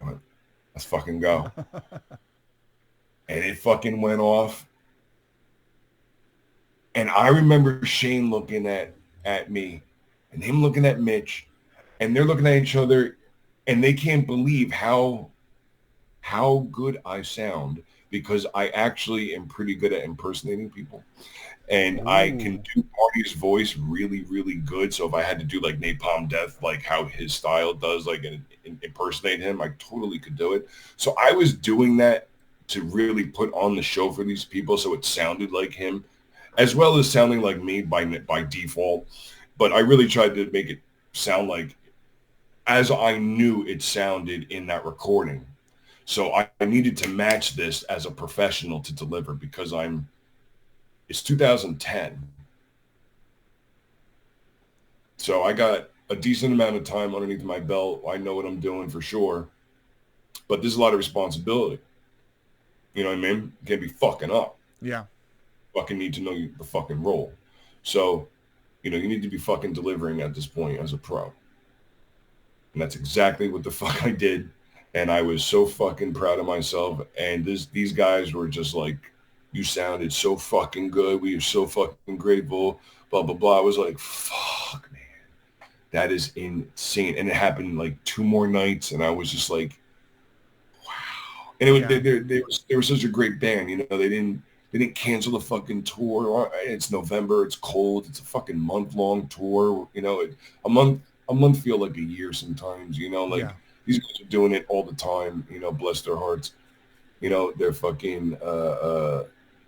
I went, "Let's fucking go." And it fucking went off. And I remember Shane looking at me and him looking at Mitch, and they're looking at each other, and they can't believe how good I sound, because I actually am pretty good at impersonating people. And I can do Marty's voice really, really good. So if I had to do like Napalm Death, like how his style does, like impersonate him, I totally could do it. So I was doing that to really put on the show for these people, so it sounded like him, as well as sounding like me by default. But I really tried to make it sound like as I knew it sounded in that recording. So I needed to match this as a professional to deliver, because it's 2010. So I got a decent amount of time underneath my belt. I know what I'm doing for sure. But there's a lot of responsibility. You know what I mean? You can't be fucking up. Yeah. Fucking need to know the fucking role. So, you know, you need to be fucking delivering at this point as a pro. And that's exactly what the fuck I did. And I was so fucking proud of myself. And these guys were just like, "You sounded so fucking good. We are so fucking grateful." Blah, blah, blah. I was like, fuck, man. That is insane. And it happened like 2 more nights. And I was just like, wow. And they were such a great band. You know, they didn't cancel the fucking tour. It's November. It's cold. It's a fucking month-long tour. You know, a month feel like a year sometimes. You know, like these guys are doing it all the time. You know, bless their hearts. You know, they're fucking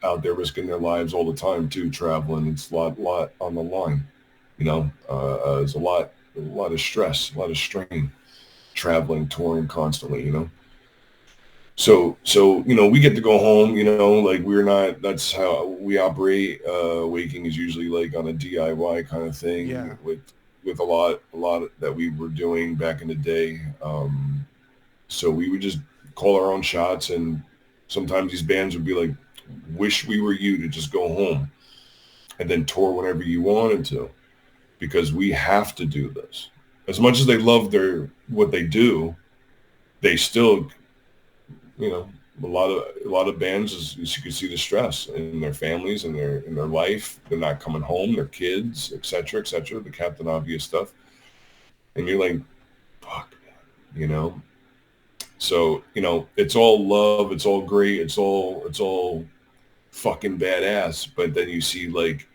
out there risking their lives all the time too, traveling. It's a lot on the line. You know, there's a lot of stress, a lot of strain, traveling, touring constantly. You know, So we get to go home, like we're not, that's how we operate. Waking is usually like on a DIY kind of thing. Yeah. With a lot that we were doing back in the day. So we would just call our own shots, and sometimes these bands would be like, wish we were you to just go home and then tour whenever you wanted to, because we have to do this. As much as they love what they do, they still, a lot of bands, as you can see the stress in their families and in their life. They're not coming home, their kids, et cetera, the Captain Obvious stuff. And you're like, fuck, man, So, it's all love, it's all great, it's all fucking badass. But then you see like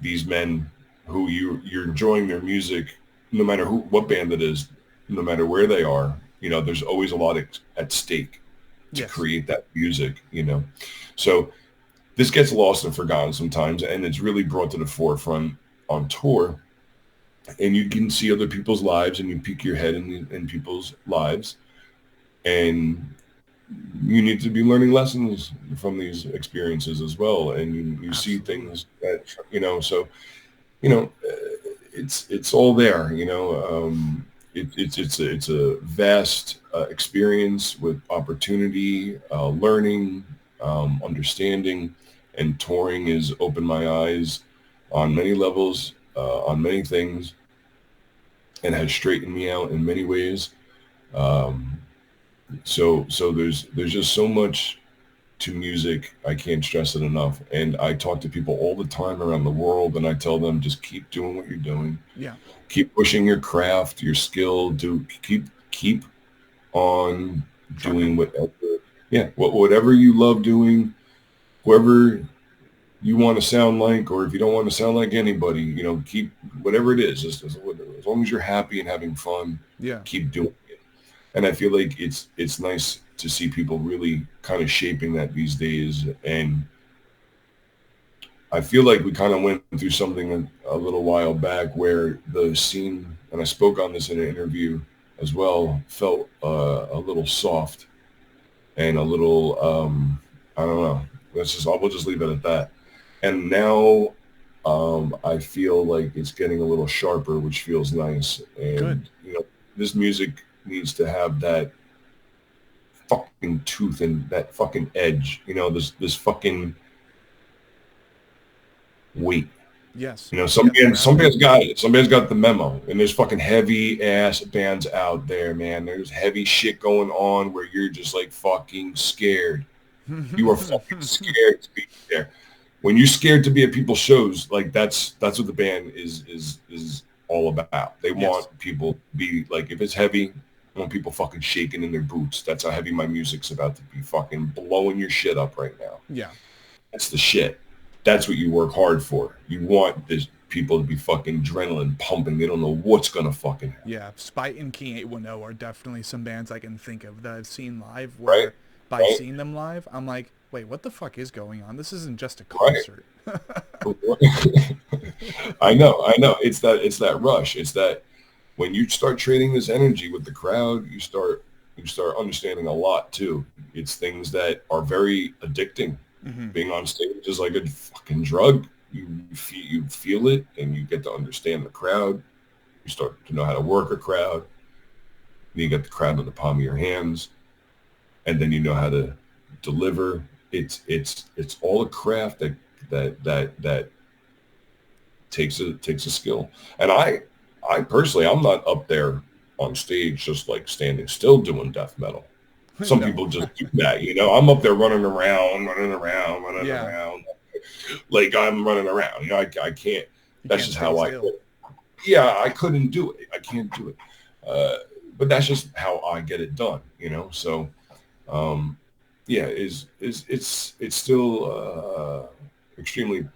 these men who you're enjoying their music, no matter what band it is, no matter where they are, there's always a lot at stake to create that music, So this gets lost and forgotten sometimes, and it's really brought to the forefront on tour. And you can see other people's lives, and you peek your head in people's lives, and you need to be learning lessons from these experiences as well. And you see things that, so, it's all there, It's a vast experience with opportunity, learning, understanding, and touring has opened my eyes on many levels, on many things, and has straightened me out in many ways. So there's just so much to music. I can't stress it enough. And I talk to people all the time around the world, and I tell them, just keep doing what you're doing. Yeah. Keep pushing your craft, your skill. Keep on doing whatever you love doing, whoever you want to sound like, or if you don't want to sound like anybody, keep whatever it is. As long as you're happy and having fun, keep doing it. And I feel like it's nice to see people really kind of shaping that these days. And I feel like we kind of went through something a little while back where the scene, and I spoke on this in an interview as well, felt a little soft and a little, I don't know. We'll just leave it at that. And now I feel like it's getting a little sharper, which feels nice. And, this music needs to have that fucking tooth and that fucking edge, this fucking weight. Yes. Some bands got it. Some bands got the memo, and there's fucking heavy ass bands out there, man. There's heavy shit going on where you're just like fucking scared. You are fucking scared to be there. When you're scared to be at people's shows, like that's what the band is all about. They want people to be like, if it's heavy, I want people fucking shaking in their boots. That's how heavy my music's about to be, fucking blowing your shit up right now. Yeah. That's the shit. That's what you work hard for. You want this people to be fucking adrenaline pumping. They don't know what's going to fucking happen. Yeah. Spite and King 810 are definitely some bands I can think of that I've seen live where by seeing them live, I'm like, wait, what the fuck is going on? This isn't just a concert. I know. It's that rush. It's that when you start trading this energy with the crowd, you start understanding a lot too. It's things that are very addicting. Mm-hmm. Being on stage is like a fucking drug. You feel it, and you get to understand the crowd. You start to know how to work a crowd. Then you get the crowd in the palm of your hands, and then you know how to deliver. It's all a craft that takes a skill. And I personally, I'm not up there on stage just like standing still doing death metal. Some people just do that, I'm up there running around. Like I'm running around. I can't. That's just how I. I couldn't do it. I can't do it. But that's just how I get it done. So, it's still extremely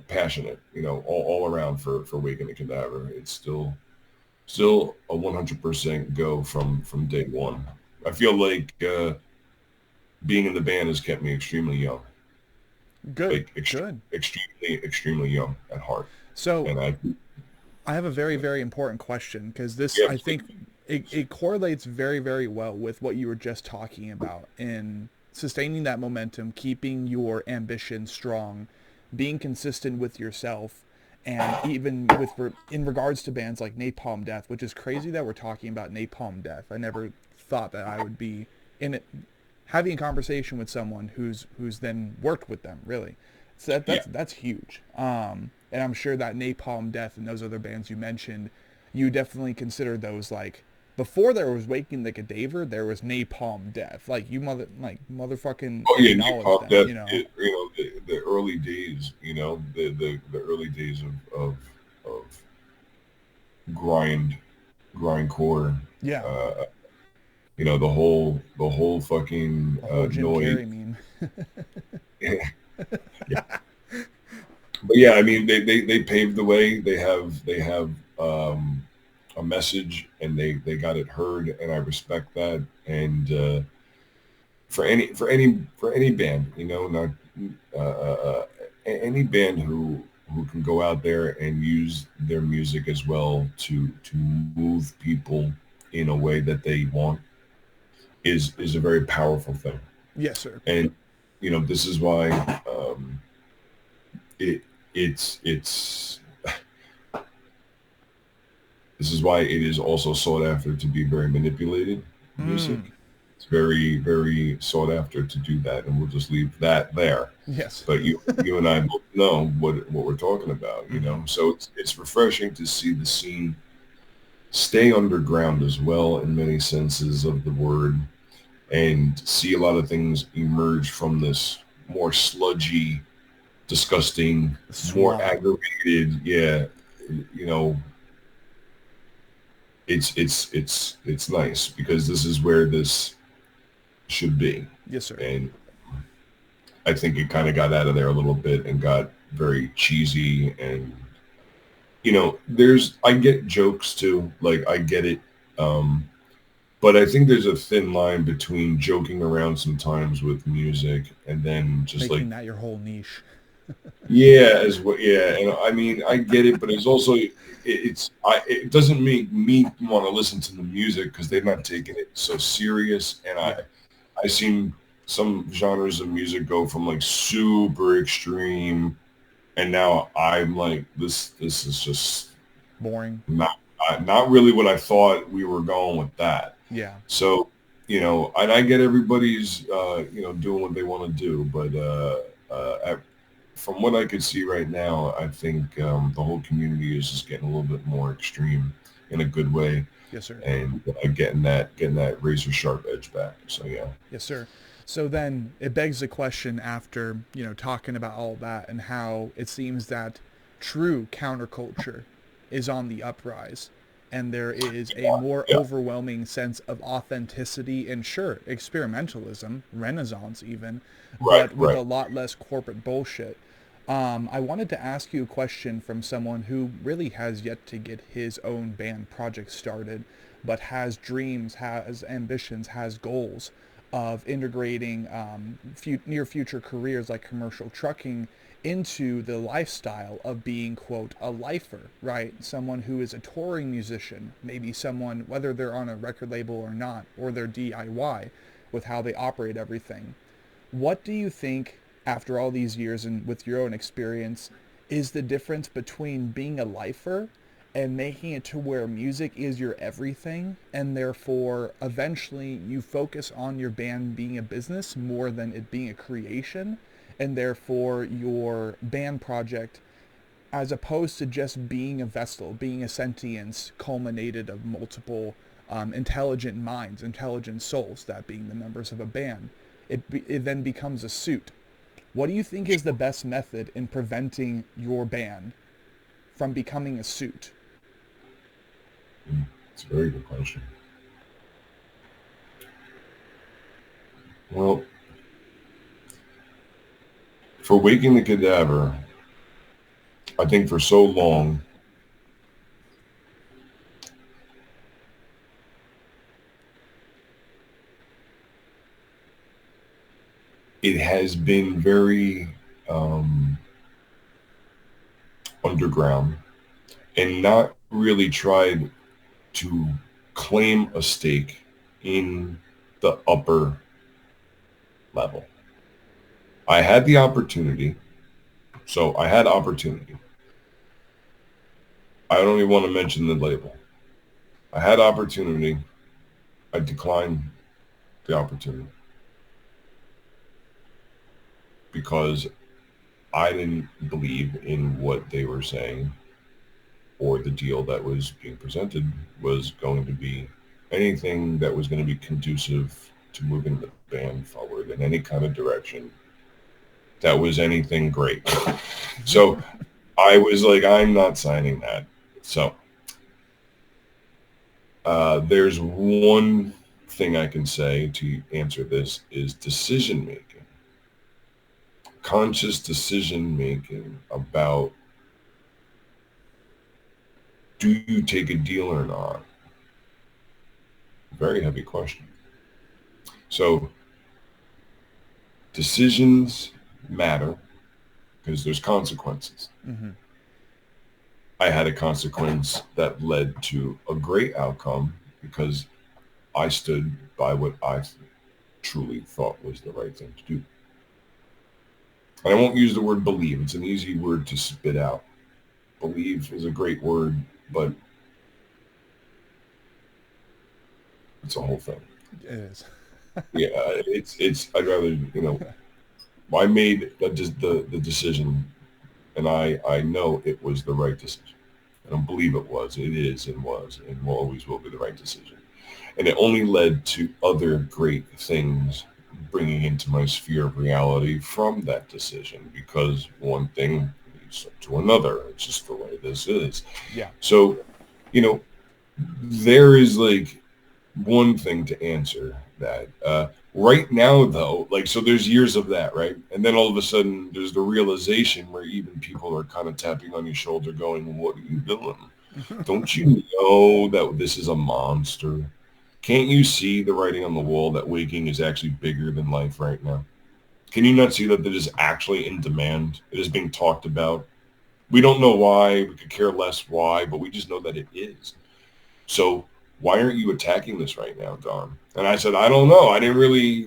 passionate. All around for Waking the Cadaver. It's still a 100% go from day one. I feel like being in the band has kept me extremely young. Good. Good. Extremely young at heart. So, and I have a very, very important question because this, I think it correlates very, very well with what you were just talking about in sustaining that momentum, keeping your ambition strong, being consistent with yourself, and even with in regards to bands like Napalm Death, which is crazy that we're talking about Napalm Death. I never thought that I would be in it, having a conversation with someone who's then worked with them. Really, so that's huge. And I'm sure that Napalm Death and those other bands you mentioned, you definitely consider those like before there was Waking the Cadaver, there was Napalm Death. Like you motherfucking Oh yeah, acknowledge Napalm them, Death. you know. The early days. The early days of grindcore. Yeah, Uh, the whole fucking the whole Jim noise. Carrey meme. Yeah. But yeah, I mean, they paved the way. They have a message, and they got it heard, and I respect that. And for any band, not any band who can go out there and use their music as well to move people in a way that they want is a very powerful thing. Yes, sir. And this is why it's this is why it is also sought after to be very manipulated music. It's very, very sought after to do that, and we'll just leave that there. Yes. But you and I both know what we're talking about, So it's refreshing to see the scene stay underground as well in many senses of the word, and see a lot of things emerge from this more sludgy, disgusting, more aggravated. Yeah, it's nice because this is where this should be. Yes, sir. And I think it kind of got out of there a little bit and got very cheesy. And I get jokes too, like I get it. But I think there's a thin line between joking around sometimes with music and then just making that your whole niche. Yeah, and I mean I get it, but it's also it doesn't make me want to listen to the music because they're not taking it so serious. And I seen some genres of music go from like super extreme, and now I'm like this is just boring. Not really what I thought we were going with that. Yeah. So, and I get everybody's, doing what they want to do. But from what I can see right now, I think the whole community is just getting a little bit more extreme in a good way. Yes, sir. And getting that razor sharp edge back. So, yeah. Yes, sir. So then it begs the question after, talking about all that and how it seems that true counterculture is on the uprise. And there is a more overwhelming sense of authenticity and, sure, experimentalism, renaissance even, but with a lot less corporate bullshit. I wanted to ask you a question from someone who really has yet to get his own band project started, but has dreams, has ambitions, has goals of integrating near future careers like commercial trucking into the lifestyle of being, quote, a lifer, right? Someone who is a touring musician, maybe someone, whether they're on a record label or not, or they're DIY with how they operate everything. What do you think, after all these years and with your own experience, is the difference between being a lifer and making it to where music is your everything, and therefore eventually you focus on your band being a business more than it being a creation? And therefore your band project, as opposed to just being a vessel, being a sentience culminated of multiple intelligent minds, intelligent souls, that being the members of a band, it then becomes a suit. What do you think is the best method in preventing your band from becoming a suit? It's a very good question. Well, for Waking the Cadaver, I think for so long, it has been very underground and not really tried to claim a stake in the upper level. I had the opportunity. So I had opportunity. I don't even want to mention the label. I had opportunity. I declined the opportunity because I didn't believe in what they were saying, or the deal that was being presented was going to be anything that was going to be conducive to moving the band forward in any kind of direction that was anything great. So I was like, I'm not signing that. So there's one thing I can say to answer this is decision making. Conscious decision making about, do you take a deal or not? Very heavy question. So decisions matter because there's consequences. Mm-hmm. I had a consequence that led to a great outcome because I stood by what I truly thought was the right thing to do. And I won't use the word believe. It's an easy word to spit out. Believe is a great word, but it's a whole thing. It is. Yeah, it's. I'd rather, I made the decision, and I know it was the right decision. I don't believe it was. It is and was and will always will be the right decision. And it only led to other great things bringing into my sphere of reality from that decision, because one thing leads to another. It's just the way this is. Yeah. So, there is like one thing to answer that. Right now, though, so there's years of that, right? And then all of a sudden there's the realization where even people are kind of tapping on your shoulder going, what are you doing? Don't you know that this is a monster? Can't you see the writing on the wall that waking is actually bigger than life right now? Can you not see that it is actually in demand? It is being talked about. We don't know why. We could care less why, but we just know that it is. So why aren't you attacking this right now, Don? And I said, I don't know. I didn't really,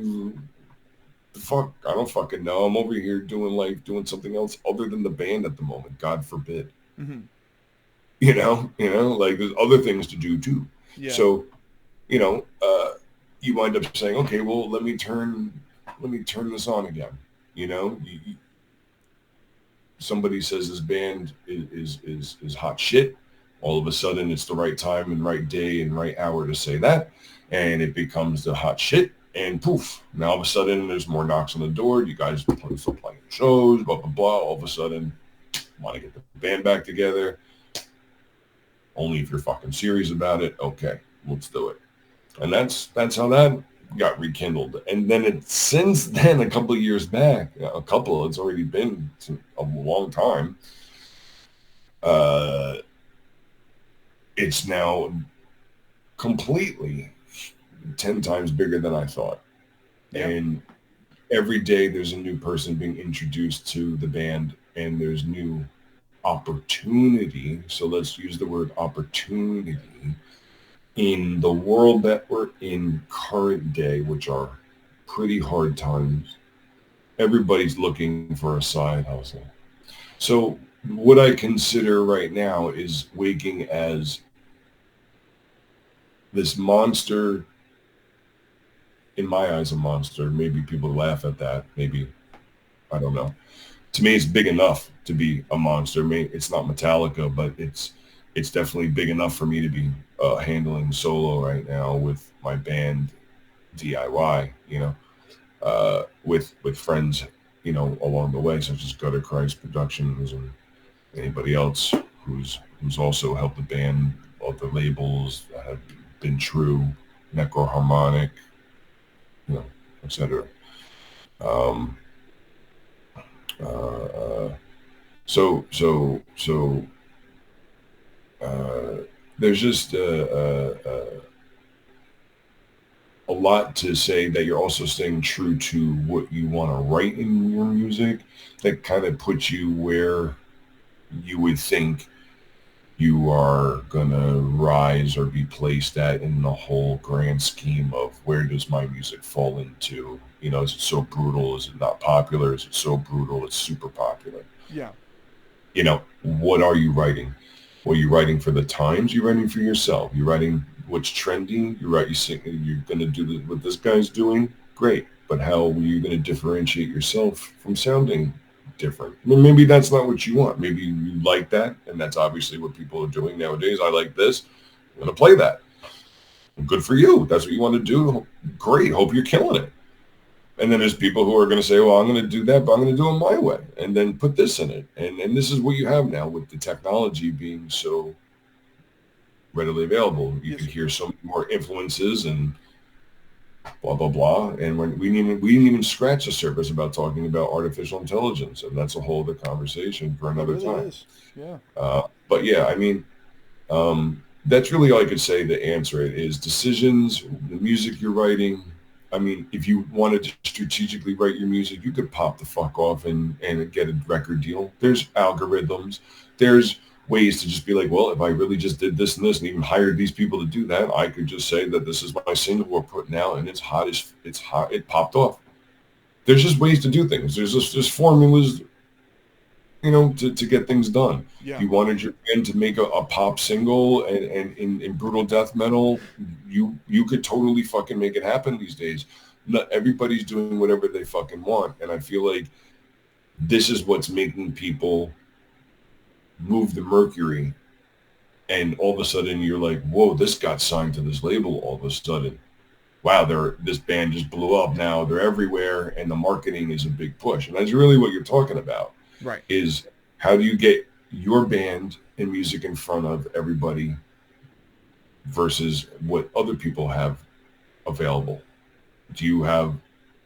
I don't fucking know. I'm over here doing life, doing something else other than the band at the moment. God forbid. Mm-hmm. There's other things to do too. Yeah. So, you wind up saying, okay, well, let me turn this on again. Somebody says this band is hot shit. All of a sudden, it's the right time and right day and right hour to say that, and it becomes the hot shit. And poof! Now all of a sudden, there's more knocks on the door. You guys still playing shows, blah blah blah. All of a sudden, want to get the band back together. Only if you're fucking serious about it. Okay, let's do it. And that's how that got rekindled. And then since then, a couple of years back, it's already been a long time. It's now completely 10 times bigger than I thought. Yeah. And every day there's a new person being introduced to the band, and there's new opportunity. So let's use the word opportunity in the world that we're in current day, which are pretty hard times. Everybody's looking for a side hustle. So what I consider right now is waking as this monster, in my eyes, a monster. Maybe people laugh at that. Maybe, I don't know. To me, it's big enough to be a monster. I mean, it's not Metallica, but it's definitely big enough for me to be handling solo right now with my band DIY, with friends, along the way, such as Gutter Christ Productions and anybody else who's also helped the band, other labels that have been true, Necro Harmonic, etc. There's just a lot to say that you're also staying true to what you want to write in your music. That kind of puts you where you would think you are going to rise or be placed at in the whole grand scheme of where does my music fall into? You know, is it so brutal? Is it not popular? Is it so brutal? It's super popular. Yeah. You know, what are you writing? Well, you're writing for the times. You're writing for yourself. You're writing what's trending. You're right. You're going to do what this guy's doing. Great. But how are you going to differentiate yourself from sounding different? I mean, maybe that's not what you want. Maybe you like that, and that's obviously what people are doing nowadays. I like this. I'm going to play that. Good for you. That's what you want to do. Great. Hope you're killing it. And then there's people who are going to say, well, I'm going to do that, but I'm going to do it my way, and then put this in it. And this is what you have now with the technology being so readily available. You can hear so many more influences and blah, blah, blah. And we didn't even scratch the surface about talking about artificial intelligence. And that's a whole other conversation for another time. Yeah. But yeah, I mean, that's really all I could say to answer it is decisions, the music you're writing. I mean, if you wanted to strategically write your music, you could pop the fuck off and get a record deal. There's algorithms. There's ways to just be like, well, if I really just did this and this and even hired these people to do that, I could just say that this is my single we're putting out and it's hot. It popped off. There's just ways to do things. There's just formulas, you know, to get things done. Yeah. If you wanted your band to make a pop single and in brutal death metal, you could totally fucking make it happen these days. Not everybody's doing whatever they fucking want. And I feel like this is what's making people move the mercury. And all of a sudden you're like, whoa, this got signed to this label all of a sudden. Wow, this band just blew up. Now they're everywhere and the marketing is a big push. And that's really what you're talking about. Right. Is how do you get your band and music in front of everybody versus what other people have available? Do you have,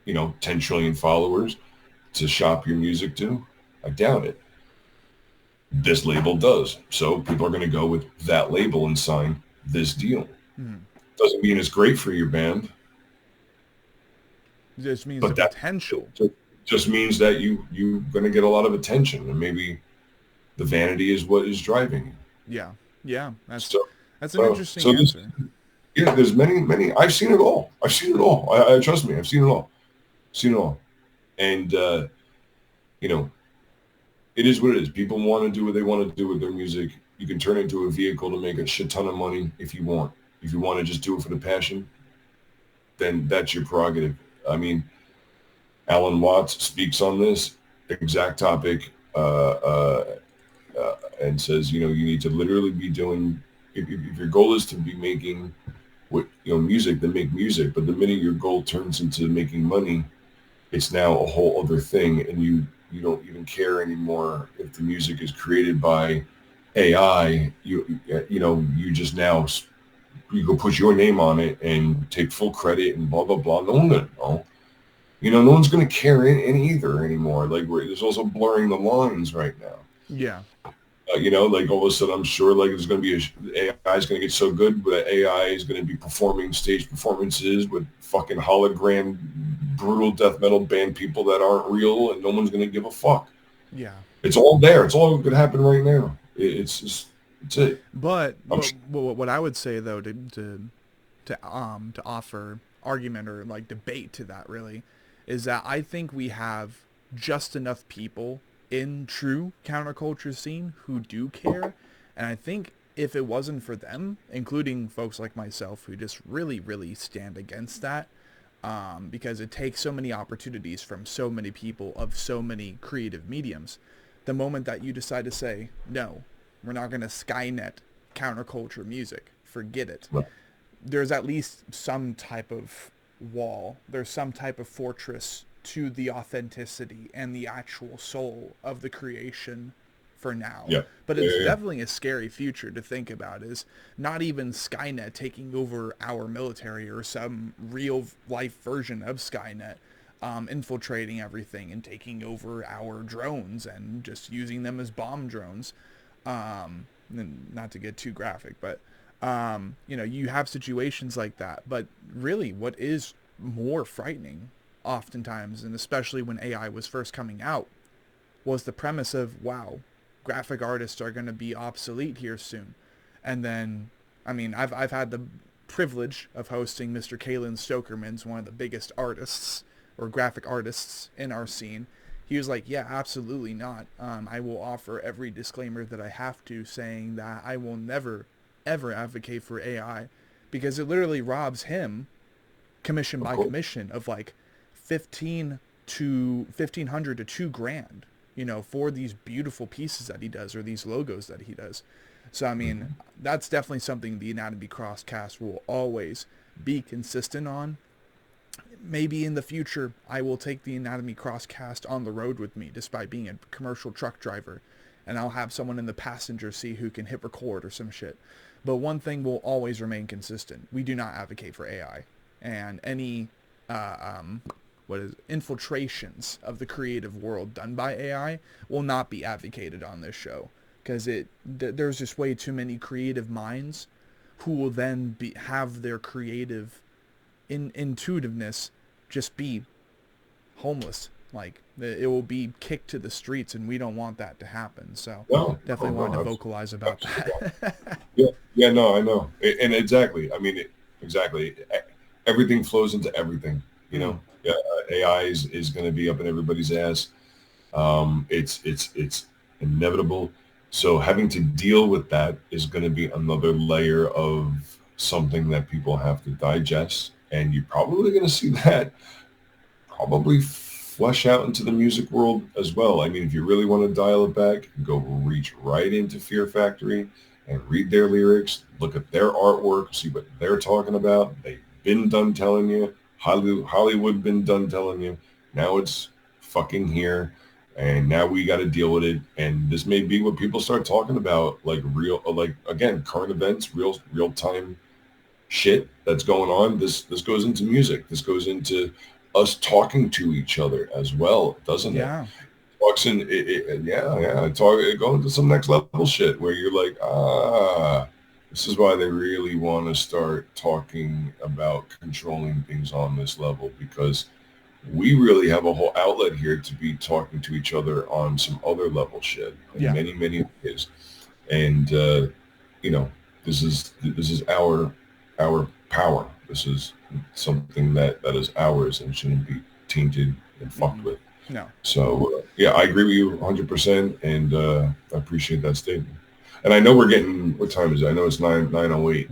10 trillion followers to shop your music to? I doubt it. This label does. So people are going to go with that label and sign this deal. Doesn't mean it's great for your band. It just means the potential. Just means that you're going to get a lot of attention, and maybe the vanity is what is driving you. Yeah. That's an interesting answer. There's many. I've seen it all. I trust me. I've seen it all. And it is what it is. People want to do what they want to do with their music. You can turn it into a vehicle to make a shit ton of money if you want. If you want to just do it for the passion, then that's your prerogative. I mean, Alan Watts speaks on this exact topic and says, you need to literally be doing, if your goal is to be making music, then make music. But the minute your goal turns into making money, it's now a whole other thing. And you don't even care anymore if the music is created by AI. You just now, you go put your name on it and take full credit and blah, blah, blah. No one gonna know. No one's going to care in either anymore. Like, there's also blurring the lines right now. Yeah. Like all of a sudden, I'm sure like there's going to be AI is going to get so good, but AI is going to be performing stage performances with fucking hologram, brutal death metal band people that aren't real, and no one's going to give a fuck. Yeah. It's all there. It's all going to happen right now. It's it. But what I would say though to offer argument or like debate to that really is that I think we have just enough people in true counterculture scene who do care. And I think if it wasn't for them, including folks like myself who just really, really stand against that, because it takes so many opportunities from so many people of so many creative mediums, the moment that you decide to say, no, we're not going to Skynet counterculture music, forget it. Right. There's at least some type of wall. There's some type of fortress to the authenticity and the actual soul of the creation for now. Yeah. But it's definitely a scary future to think about, is not even Skynet taking over our military or some real life version of Skynet, infiltrating everything and taking over our drones and just using them as bomb drones. And not to get too graphic, but you have situations like that. But really what is more frightening oftentimes, and especially when AI was first coming out, was the premise of, wow, graphic artists are going to be obsolete here soon. And then, I mean, I've had the privilege of hosting Mr. Kalen Stokerman's, one of the biggest artists or graphic artists in our scene. He was like, yeah, absolutely not. I will offer every disclaimer that I have to, saying that I will never, ever advocate for AI, because it literally robs him, commission by commission, of like $1,500 to $2,000, you know, for these beautiful pieces that he does, or these logos that he does. So, I mean, that's definitely something the Anatomy Crosscast will always be consistent on. Maybe in the future, I will take the Anatomy Crosscast on the road with me, despite being a commercial truck driver, and I'll have someone in the passenger seat who can hit record or some shit. But one thing will always remain consistent: we do not advocate for AI, and any infiltrations of the creative world done by AI will not be advocated on this show, because there's just way too many creative minds who will then have their creative intuitiveness just be homeless. Like, it will be kicked to the streets, and we don't want that to happen. So definitely wanted to vocalize about that. yeah, no, I know. And exactly. I mean, exactly. Everything flows into everything, you know. Yeah, AI is going to be up in everybody's ass. It's inevitable. So having to deal with that is going to be another layer of something that people have to digest. And you're probably going to see that probably flush out into the music world as well. I mean, if you really want to dial it back, go reach right into Fear Factory and read their lyrics, look at their artwork, see what they're talking about. They've been done telling you. Hollywood been done telling you. Now it's fucking here, and now we got to deal with it. And this may be what people start talking about, like again, current events, real time shit that's going on. This goes into music. This goes into us talking to each other as well, doesn't it? Talks in going to some next level shit where you're like, this is why they really want to start talking about controlling things on this level, because we really have a whole outlet here to be talking to each other on some other level shit in many ways. And you know, this is our power. This is something that is ours and shouldn't be tainted and fucked with. No. So I agree with you 100%, and I appreciate that statement. And I know we're getting, what time is it? I know it's 9:08.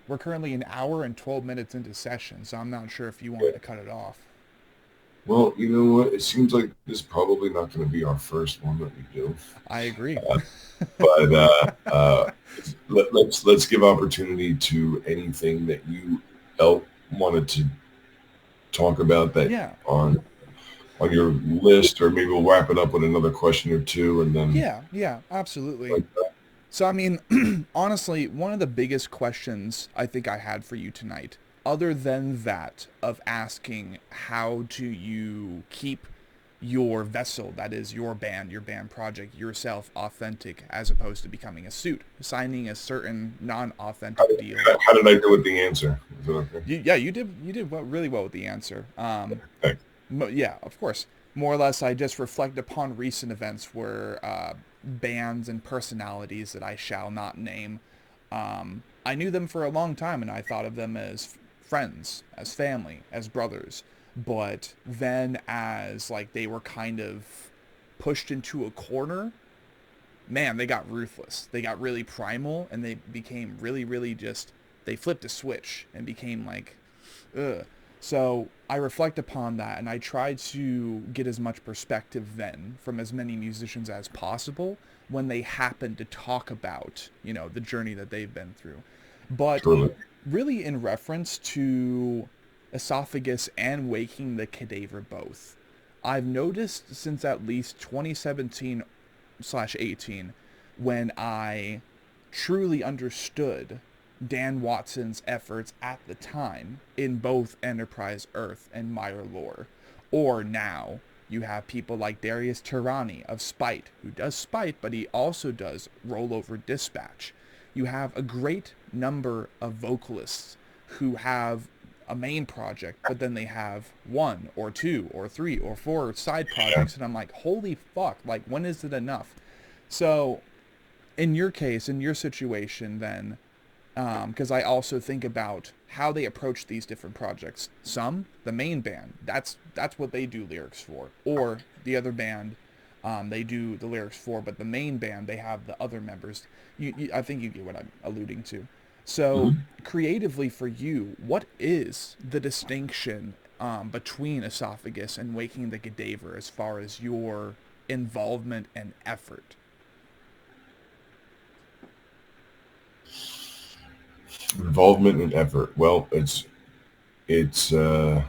We're currently an hour and 12 minutes into session, so I'm not sure if you wanted to cut it off. Well, you know what? It seems like this is probably not going to be our first one that we do. I agree. But let's give opportunity to anything that you wanted to talk about that on your list, or maybe we'll wrap it up with another question or two, and then yeah, absolutely. So I mean, honestly, one of the biggest questions I think I had for you tonight, other than that of asking how do you keep your vessel, that is your band project, yourself, authentic, as opposed to becoming a suit, signing a certain non-authentic deal. How did I do with the answer? You did really well with the answer. Yeah, of course. More or less, I just reflect upon recent events where bands and personalities that I shall not name, I knew them for a long time, and I thought of them as friends, as family, as brothers. But then as like they were kind of pushed into a corner, man, they got ruthless. They got really primal, and they became really, really just, they flipped a switch and became like, ugh. So I reflect upon that, and I try to get as much perspective then from as many musicians as possible when they happen to talk about, you know, the journey that they've been through. But really in reference to Esophagus and Waking the Cadaver both, I've noticed since at least 2017/18, when I truly understood Dan Watson's efforts at the time in both Enterprise Earth and Meyer lore. Or now, you have people like Darius Tirani of Spite, who does Spite, but he also does Rollover Dispatch. You have a great number of vocalists who have a main project, but then they have 1 or 2 or 3 or 4 side projects, and I'm like, holy fuck, like, when is it enough? So in your case, in your situation then, because I also think about how they approach these different projects. Some, the main band, that's what they do lyrics for. Or the other band, they do the lyrics for, but the main band, they have the other members. I think you get what I'm alluding to. So creatively for you, what is the distinction between Esophagus and Waking the Cadaver as far as your involvement and effort? Involvement and effort. Well, it's they're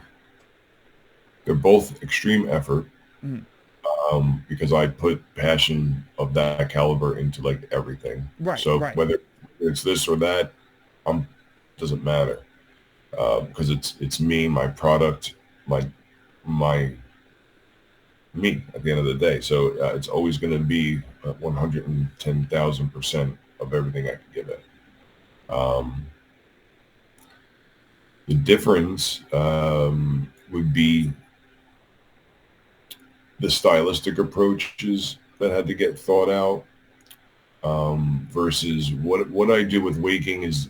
both extreme effort, because I put passion of that caliber into like everything. Right. So right. whether it's this or that, doesn't matter, because it's me, my product, my me at the end of the day. So it's always going to be 110,000% of everything I can give it. The difference would be the stylistic approaches that had to get thought out, versus what I do with Waking is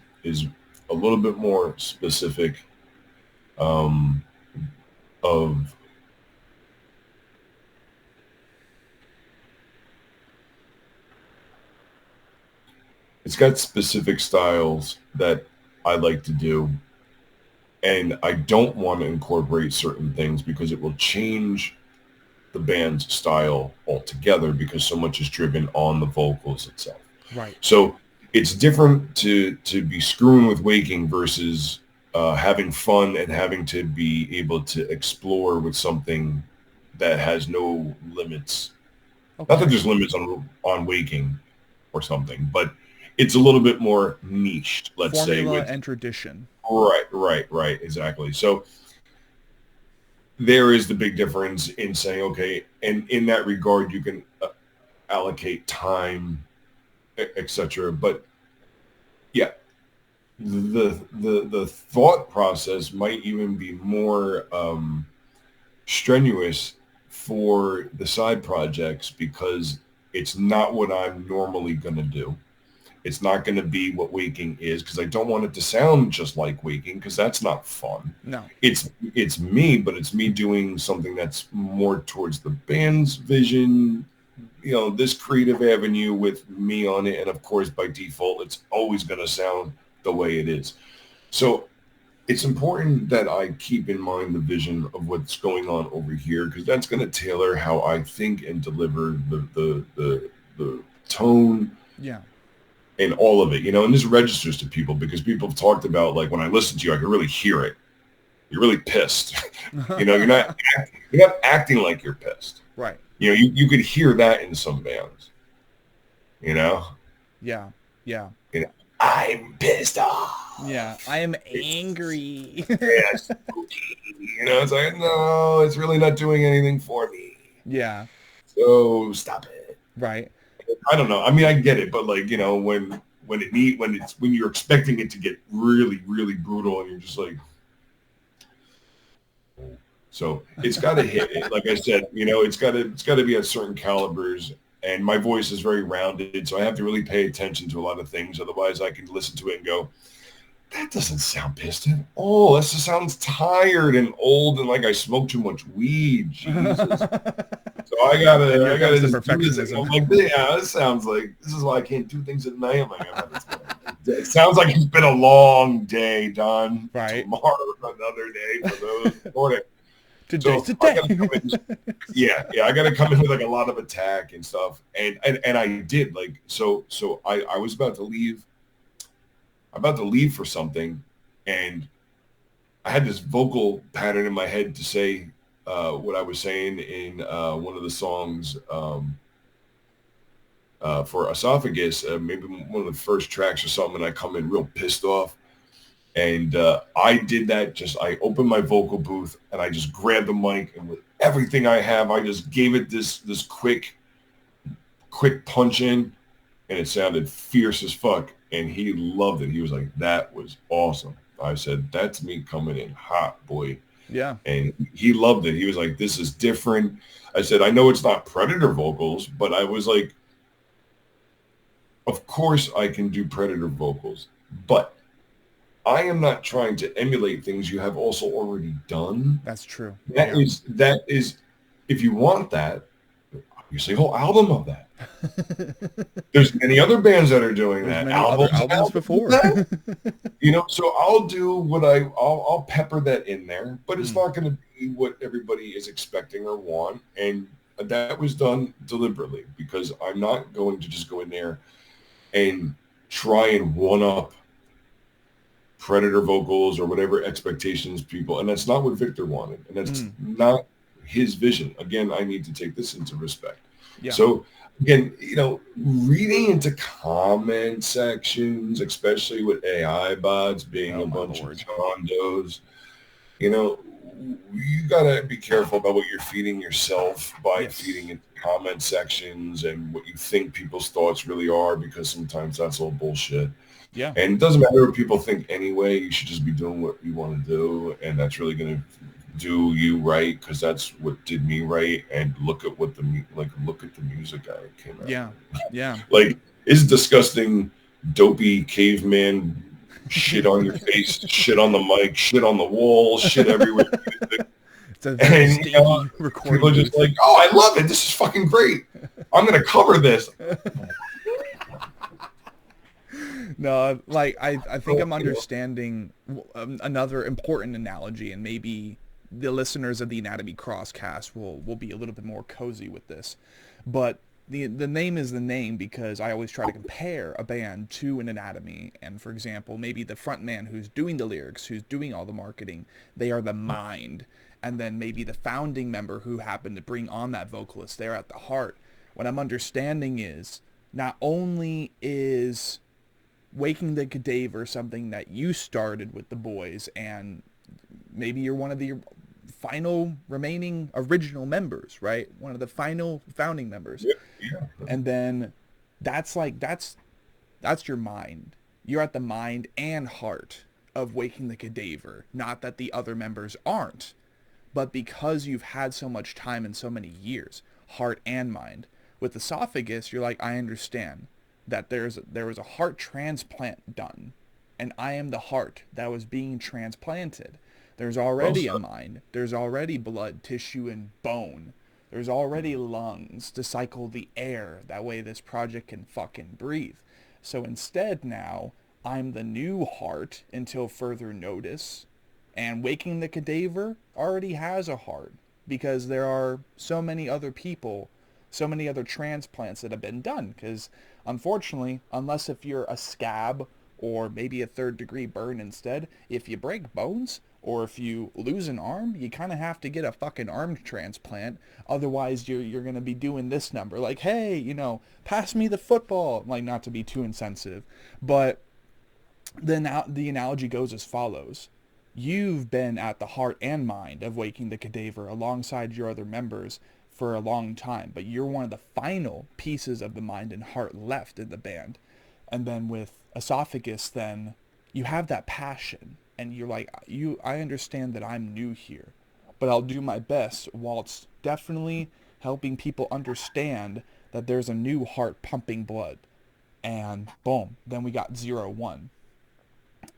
a little bit more specific, of it's got specific styles that I like to do, and I don't want to incorporate certain things because it will change the band's style altogether, because so much is driven on the vocals itself. Right. So it's different to be screwing with Waking versus having fun and having to be able to explore with something that has no limits. Okay. Not that there's limits on Waking or something, but it's a little bit more niched, let's say. Formula and tradition. Right, exactly. So there is the big difference in saying, okay, and in that regard, you can allocate time, etc. But yeah, the thought process might even be more strenuous for the side projects, because it's not what I'm normally going to do. It's not going to be what Waking is, because I don't want it to sound just like Waking, because that's not fun. No. It's me, but it's me doing something that's more towards the band's vision, this creative avenue with me on it. And of course, by default, it's always going to sound the way it is. So it's important that I keep in mind the vision of what's going on over here, because that's going to tailor how I think and deliver the tone. Yeah. And all of it, and this registers to people, because people have talked about, like, when I listen to you, I can really hear it. You're really pissed. You're not acting like you're pissed. Right. You could hear that in some bands. Yeah. I'm pissed off. Yeah, I am angry. Yes. It's like, no, it's really not doing anything for me. Yeah. So stop it. Right. I don't know. I mean, I get it, but like, when you're expecting it to get really, really brutal, and you're just like, so it's got to hit it. Like I said, it's got to be at certain calibers, and my voice is very rounded, so I have to really pay attention to a lot of things. Otherwise, I can listen to it and go, that doesn't sound pissed at all. This just sounds tired and old, and like I smoked too much weed. Jesus. So I gotta just do this. I'm like, yeah, this sounds like, this is why I can't do things at night. I'm like, it sounds like it's been a long day, Don. Right. Tomorrow, another day for those morning. Today's the day. I gotta come in with like a lot of attack and stuff, and I did, like, so I was about to leave for something, and I had this vocal pattern in my head to say what I was saying in one of the songs for Esophagus, maybe one of the first tracks or something, and I come in real pissed off. And I did that, I opened my vocal booth, and I just grabbed the mic, and with everything I have, I just gave it this quick punch in, and it sounded fierce as fuck. And he loved it. He was like, that was awesome. I said, that's me coming in hot, boy. Yeah. And he loved it. He was like, this is different. I said, I know it's not Predator vocals, but I was like, of course I can do Predator vocals, but I am not trying to emulate things you have also already done. That's true. That is, if you want that, you say a whole album of that. There's many other bands that are doing that. Albums before. So I'll do what I'll pepper that in there, but it's not going to be what everybody is expecting or want. And that was done deliberately because I'm not going to just go in there and try and one up Predator vocals or whatever expectations people, and that's not what Victor wanted, and that's not his vision. Again, I need to take this into respect. Yeah. So again, reading into comment sections, especially with AI bots being a bunch of condos, you gotta be careful about what you're feeding yourself by feeding into comment sections and what you think people's thoughts really are, because sometimes that's all bullshit. Yeah. And it doesn't matter what people think anyway. You should just be doing what you want to do, and that's really going to do you right, because that's what did me right. And look at what look at the music I came out. Yeah. Yeah. Like, it's disgusting, dopey caveman shit on your face, shit on the mic, shit on the wall, shit everywhere. And people are just like, oh, I love it. This is fucking great. I'm going to cover this. No, like I think I'm understanding another important analogy, and maybe the listeners of the Anatomy Crosscast will be a little bit more cozy with this. But the name is the name because I always try to compare a band to an anatomy. And for example, maybe the front man who's doing the lyrics, who's doing all the marketing, they are the mind. And then maybe the founding member who happened to bring on that vocalist, they're at the heart. What I'm understanding is not only is Waking the Cadaver something that you started with the boys, and maybe you're one of the final remaining original members, right? One of the final founding members. Yeah. And then that's your mind. You're at the mind and heart of Waking the Cadaver. Not that the other members aren't, but because you've had so much time and so many years, heart and mind. With Esophagus, you're like, I understand that there was a heart transplant done, and I am the heart that was being transplanted. There's already a mind. There's already blood, tissue, and bone. There's already lungs to cycle the air. That way this project can fucking breathe. So instead now, I'm the new heart until further notice. And Waking the Cadaver already has a heart because there are so many other people, so many other transplants that have been done. Because unfortunately, unless if you're a scab or maybe a third-degree burn instead, if you break bones or if you lose an arm, you kind of have to get a fucking arm transplant. Otherwise, you're going to be doing this number. Like, hey, pass me the football. Like, not to be too insensitive. But then the analogy goes as follows. You've been at the heart and mind of Waking the Cadaver alongside your other members for a long time, but you're one of the final pieces of the mind and heart left in the band. And then with Esophagus, then you have that passion, and you're like, I understand that I'm new here, but I'll do my best whilst definitely helping people understand that there's a new heart pumping blood. And boom, then we got 0-1.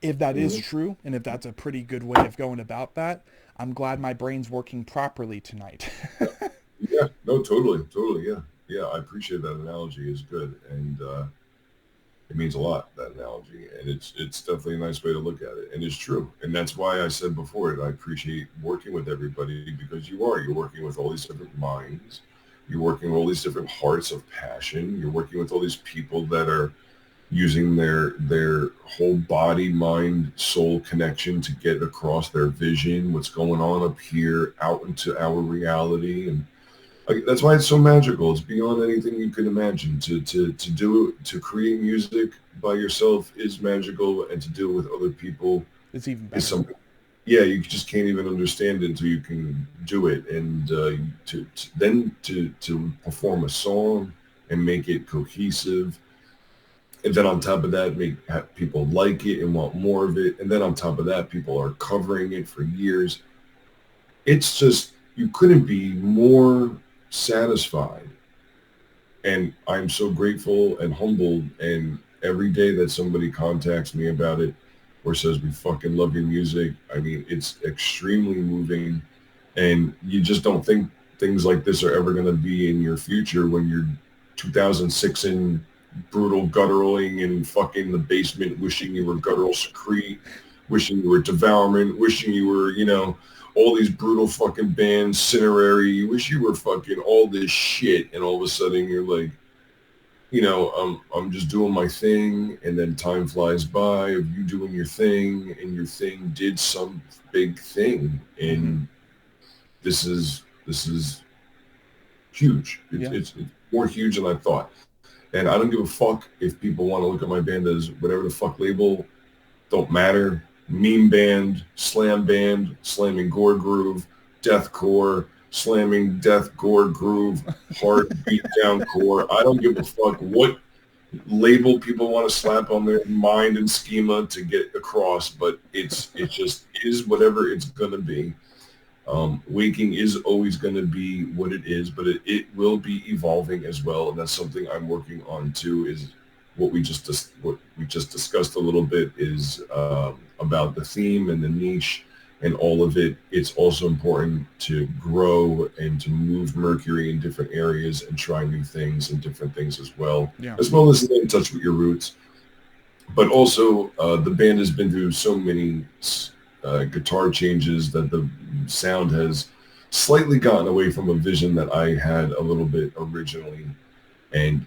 If that is true, and if that's a pretty good way of going about that, I'm glad my brain's working properly tonight. Yeah, no, totally, yeah. Yeah, I appreciate that analogy. It's good, and it means a lot, that analogy, and it's definitely a nice way to look at it, and it's true. And that's why I said before that I appreciate working with everybody, because you're working with all these different minds, you're working with all these different hearts of passion, you're working with all these people that are using their whole body, mind, soul connection to get across their vision, what's going on up here, out into our reality. And that's why it's so magical. It's beyond anything you can imagine. To create music by yourself is magical, and to do it with other people it's even better. Is something. Yeah, you just can't even understand it until you can do it, and to perform a song and make it cohesive And then on top of that, have people like it and want more of it. And then on top of that, people are covering it for years. It's just, you couldn't be more satisfied. And I'm so grateful and humbled. And every day that somebody contacts me about it or says, we fucking love your music, I mean, it's extremely moving. And you just don't think things like this are ever going to be in your future when you're 2006 in brutal guttering and fucking the basement, wishing you were guttural secrete, wishing you were devourment, wishing you were, you know, all these brutal fucking bands, Cinerary, you wish you were fucking all this shit, and all of a sudden you're like, you know, I'm just doing my thing, and then time flies by of you doing your thing, and your thing did some big thing, and this is huge. It's more huge than I thought. And I don't give a fuck if people want to look at my band as whatever the fuck label, don't matter. Meme band, slam band, slamming gore groove, deathcore, slamming death gore groove, hard beat down core. I don't give a fuck what label people want to slap on their mind and schema to get across, but it just is whatever it's gonna be. Waking is always going to be what it is, but it will be evolving as well, and that's something I'm working on too. Is what we just discussed a little bit is about the theme and the niche and all of it. It's also important to grow and to move Mercury in different areas and try new things and different things as well, as well as stay in touch with your roots. But also, the band has been through so many guitar changes that the sound has slightly gotten away from a vision that I had a little bit originally. And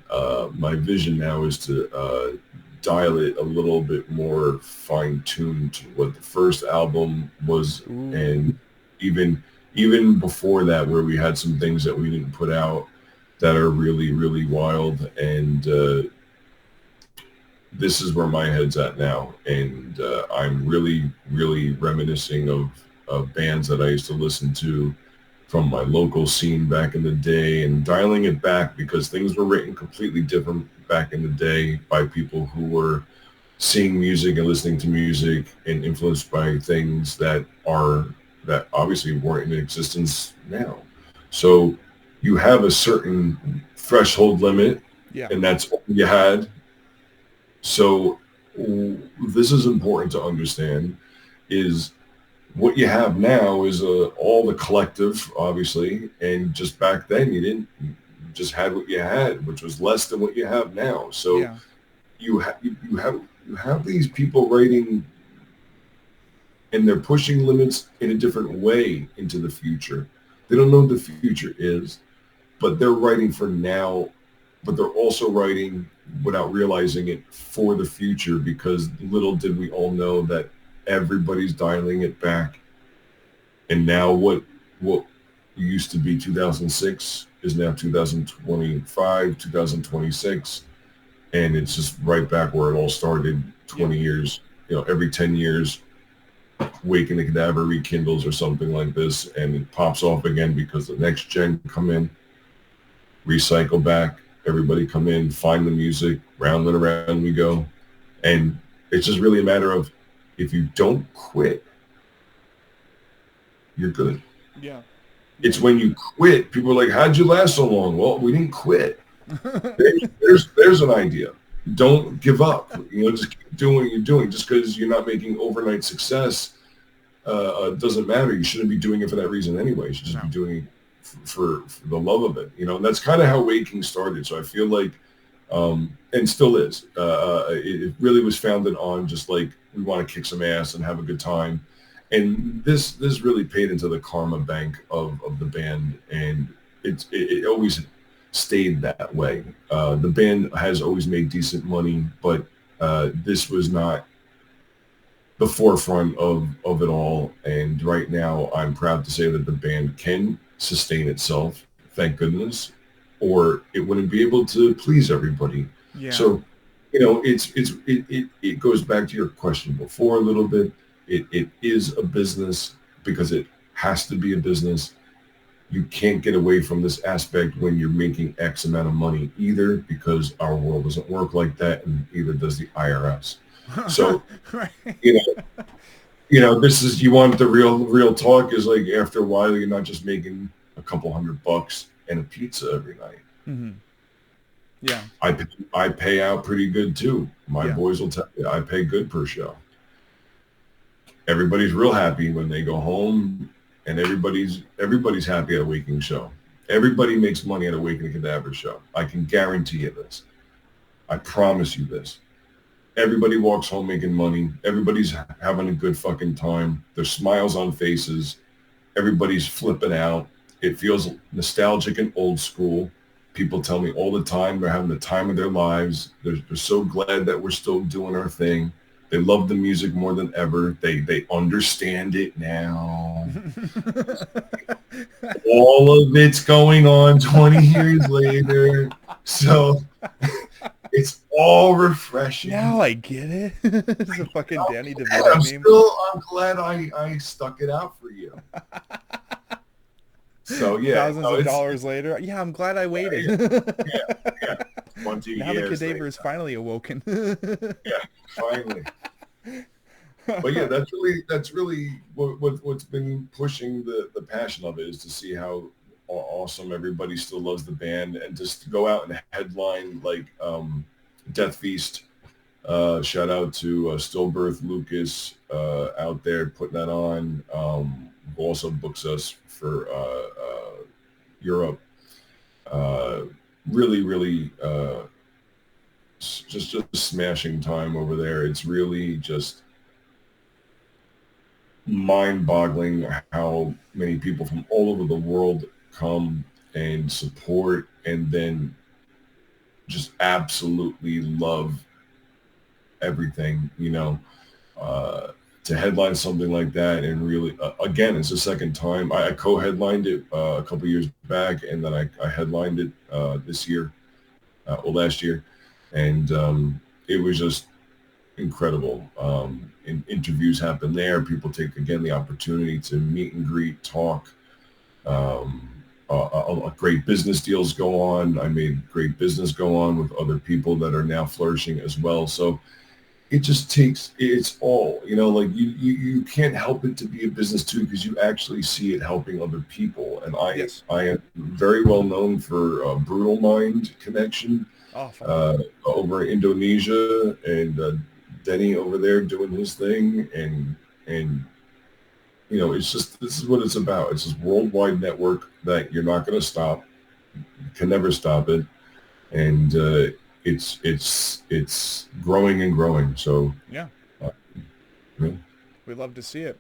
my vision now is to dial it a little bit more fine-tuned to what the first album was. Ooh. And even before that, where we had some things that we didn't put out that are really, really wild. And this is where my head's at now. And I'm really, really reminiscing of bands that I used to listen to from my local scene back in the day and dialing it back because things were written completely different back in the day by people who were seeing music and listening to music and influenced by things that obviously weren't in existence now. So you have a certain threshold limit, and that's all you had. So this is important to understand, is what you have now is all the collective, obviously, and just back then you just had what you had, which was less than what you have now. So you have these people writing, and they're pushing limits in a different way into the future. They don't know what the future is, but they're writing for now, but they're also writing without realizing it for the future, because little did we all know that everybody's dialing it back. And now what used to be 2006 is now 2025, 2026. And it's just right back where it all started 20 years, every 10 years, Waking the Cadaver rekindles or something like this, and it pops off again because the next gen come in, recycle back, everybody come in, find the music, round and around we go. And it's just really a matter of, if you don't quit, you're good. Yeah. It's when you quit, people are like, how'd you last so long? Well, we didn't quit. There's an idea. Don't give up. Just keep doing what you're doing. Just because you're not making overnight success doesn't matter. You shouldn't be doing it for that reason anyway. You should just be doing it for the love of it. And that's kind of how Waking started. So I feel like, and still is, it really was founded on just like, we want to kick some ass and have a good time. And this really paid into the karma bank of the band, and it always stayed that way. The band has always made decent money, but this was not the forefront of it all. And right now, I'm proud to say that the band can sustain itself, thank goodness, or it wouldn't be able to please everybody. Yeah. So, it goes back to your question before a little bit. It is a business because it has to be a business. you can't get away from this aspect when you're making X amount of money either, because our world doesn't work like that, and either does the IRS. So, Right. this is, you want the real talk is like, after a while, you're not just making a couple $100 and a pizza every night. Mm-hmm. Yeah. I pay out pretty good too. My boys will tell you I pay good per show. Everybody's real happy when they go home, and everybody's happy at a Waking show. Everybody makes money at a Waking Cadaver show. I can guarantee you this. I promise you this. Everybody walks home making money. Everybody's having a good fucking time. There's smiles on faces. Everybody's flipping out. It feels nostalgic and old school. People tell me all the time they're having the time of their lives. They're so glad that we're still doing our thing. They love the music more than ever. They understand it now. All of it's going on 20 years later. So it's all refreshing. Now I get it. It's a fucking Danny DeVito meme. I'm glad I stuck it out for you. So yeah, thousands of dollars later. Yeah, I'm glad I waited. Yeah. 20 now years the Cadaver later. is finally awoken. Yeah, finally. But yeah, that's really what's been pushing the passion of it, is to see how awesome everybody still loves the band, and just to go out and headline like Death Feast. Shout out to Stillbirth Lucas out there putting that on. Who also books us for Europe. Really just smashing time over there. It's really just mind-boggling how many people from all over the world come and support, and then just absolutely love everything, to headline something like that. And really, again, it's the second time. I co-headlined it a couple years back, and then I headlined it this year, last year, and it was just incredible. And interviews happen there. People take, again, the opportunity to meet and greet, talk. Great business deals go on. I made great business go on with other people that are now flourishing as well. So it just takes, it's all, like you can't help it to be a business too, because you actually see it helping other people. And I am very well known for Brutal Mind connection over in Indonesia, and Denny over there doing his thing, and it's just, this is what it's about. It's this worldwide network that you're not going to stop. You can never stop it. And it's growing and growing. So yeah. We love to see it.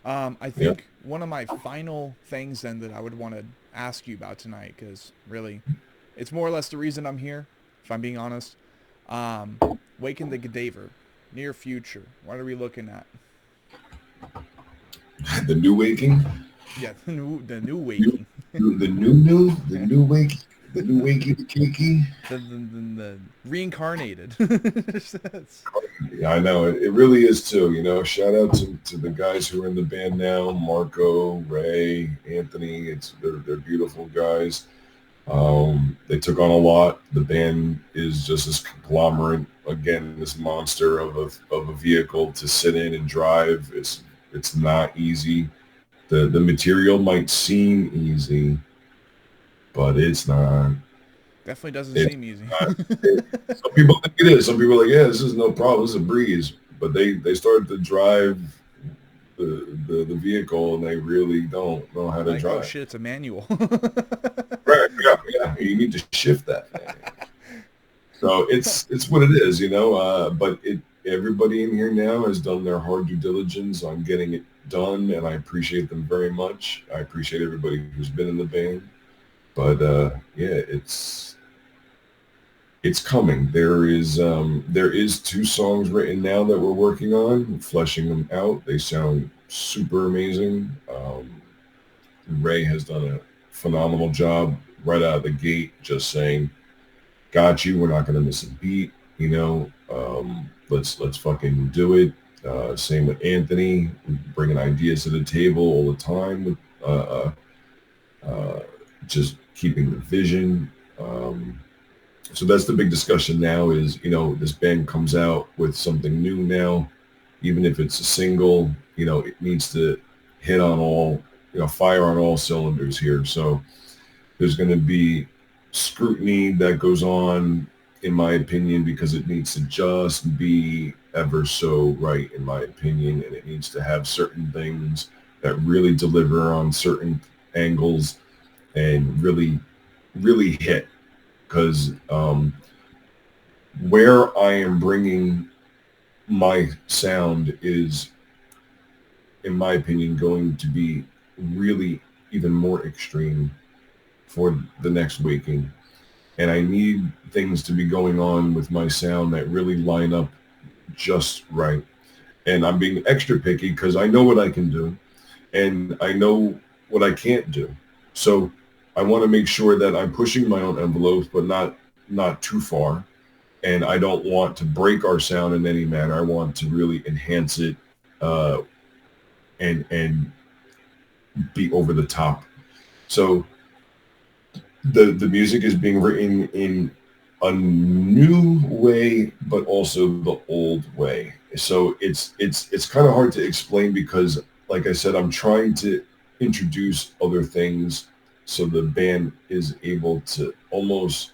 I think one of my final things then that I would want to ask you about tonight, because really it's more or less the reason I'm here, if I'm being honest. Waking the Cadaver, near future. What are we looking at? The new Waking? Yeah, the new Waking. The new Waking. The new Wakey the Cakey. The reincarnated. Yeah, I know. It really is too. Shout out to the guys who are in the band now, Marco, Ray, Anthony. They're beautiful guys. They took on a lot. The band is just this conglomerate, again, this monster of a vehicle to sit in and drive. It's not easy. The material might seem easy, but it's not. Definitely doesn't seem easy. Some people think it is. Some people are like, yeah, this is no problem. This is a breeze. But they started to drive the vehicle, and they really don't know how to drive. Oh shit, it's a manual. Right, yeah. You need to shift that thing. So it's what it is, but everybody in here now has done their hard due diligence on getting it done, and I appreciate them very much. I appreciate everybody who's been in the band. But it's coming. There is 2 songs written now that we're working on, fleshing them out. They sound super amazing. Ray has done a phenomenal job right out of the gate, just saying, got you, we're not going to miss a beat, let's fucking do it. Same with Anthony, bringing ideas to the table all the time with just keeping the vision. So that's the big discussion now is, this band comes out with something new now, even if it's a single, it needs to hit on all, fire on all cylinders here. So there's going to be scrutiny that goes on, in my opinion, because it needs to just be ever so right, in my opinion, and it needs to have certain things that really deliver on certain angles and really, really hit. Because where I am bringing my sound is, in my opinion, going to be really even more extreme for the next Waking. And I need things to be going on with my sound that really line up just right. And I'm being extra picky because I know what I can do and I know what I can't do. So I want to make sure that I'm pushing my own envelopes, but not too far. And I don't want to break our sound in any manner. I want to really enhance it and be over the top. So the music is being written in a new way, but also the old way. So it's kind of hard to explain because, like I said, I'm trying to introduce other things so the band is able to almost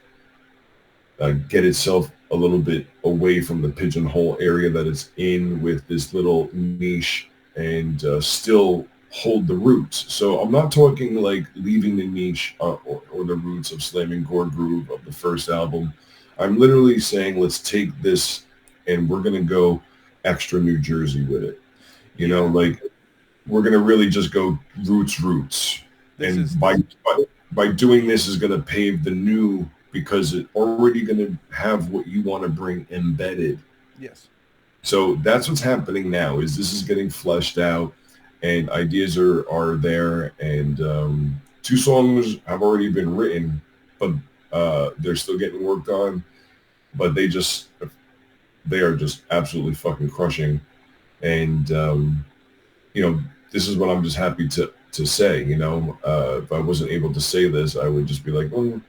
get itself a little bit away from the pigeonhole area that it's in with this little niche and still hold the roots. So I'm not talking like leaving the niche or the roots of Slamming Gore Groove of the first album. I'm literally saying let's take this and we're going to go extra New Jersey with it. Like we're going to really just go roots. By doing this is going to pave the new, because it's already going to have what you want to bring embedded. Yes. So that's what's happening now, is this is getting fleshed out and ideas are there. And 2 songs have already been written, but they're still getting worked on. But they are just absolutely fucking crushing. And, this is what I'm just happy to say, if I wasn't able to say this, I would just be like, well,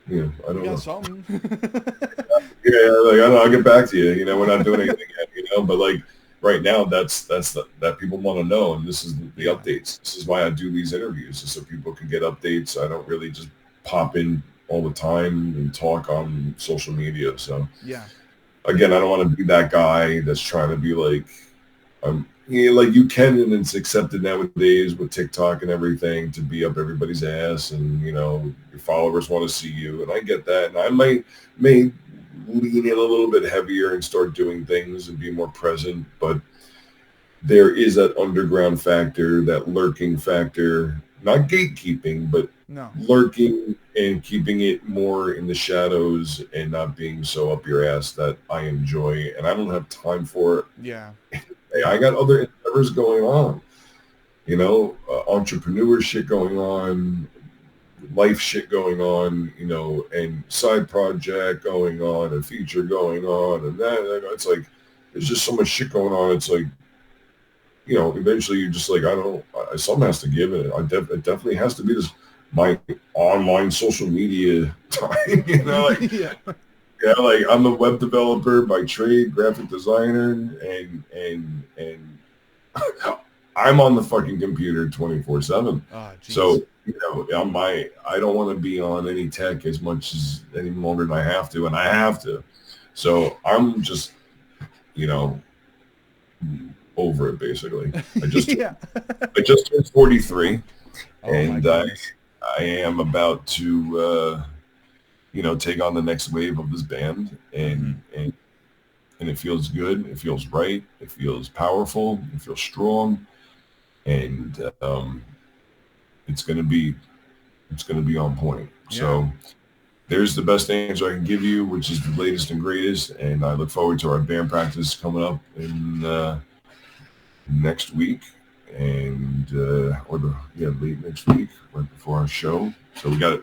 I don't know. Something. Yeah, like, I don't know, I'll get back to you. We're not doing anything yet, but like right now, that people want to know, and this is the updates. This is why I do these interviews, so people can get updates. I don't really just pop in all the time and talk on social media. So yeah, again, I don't want to be that guy that's trying to be like, like you can, and it's accepted nowadays with TikTok and everything to be up everybody's ass, and your followers want to see you, and I get that, and I may lean in a little bit heavier and start doing things and be more present, but there is that underground factor, that lurking factor, not gatekeeping, but lurking and keeping it more in the shadows and not being so up your ass that I enjoy, and I don't have time for it. Yeah. I got other endeavors going on, entrepreneur shit going on, life shit going on, and side project going on, and feature going on, and that. It's like, there's just so much shit going on. It's like, eventually you're just like, something has to give it. It definitely has to be my online social media time, like, yeah. Yeah, like I'm a web developer by trade, graphic designer, and I'm on the fucking computer 24/7. So I don't want to be on any tech any longer than I have to, and I have to. So I'm just, over it basically. I just turned 43, and I am about to. Take on the next wave of this band, and it feels good. It feels right. It feels powerful. It feels strong, and it's gonna be on point. Yeah. So there's the best answer I can give you, which is the latest and greatest. And I look forward to our band practice coming up in next week, and late next week, right before our show. So we got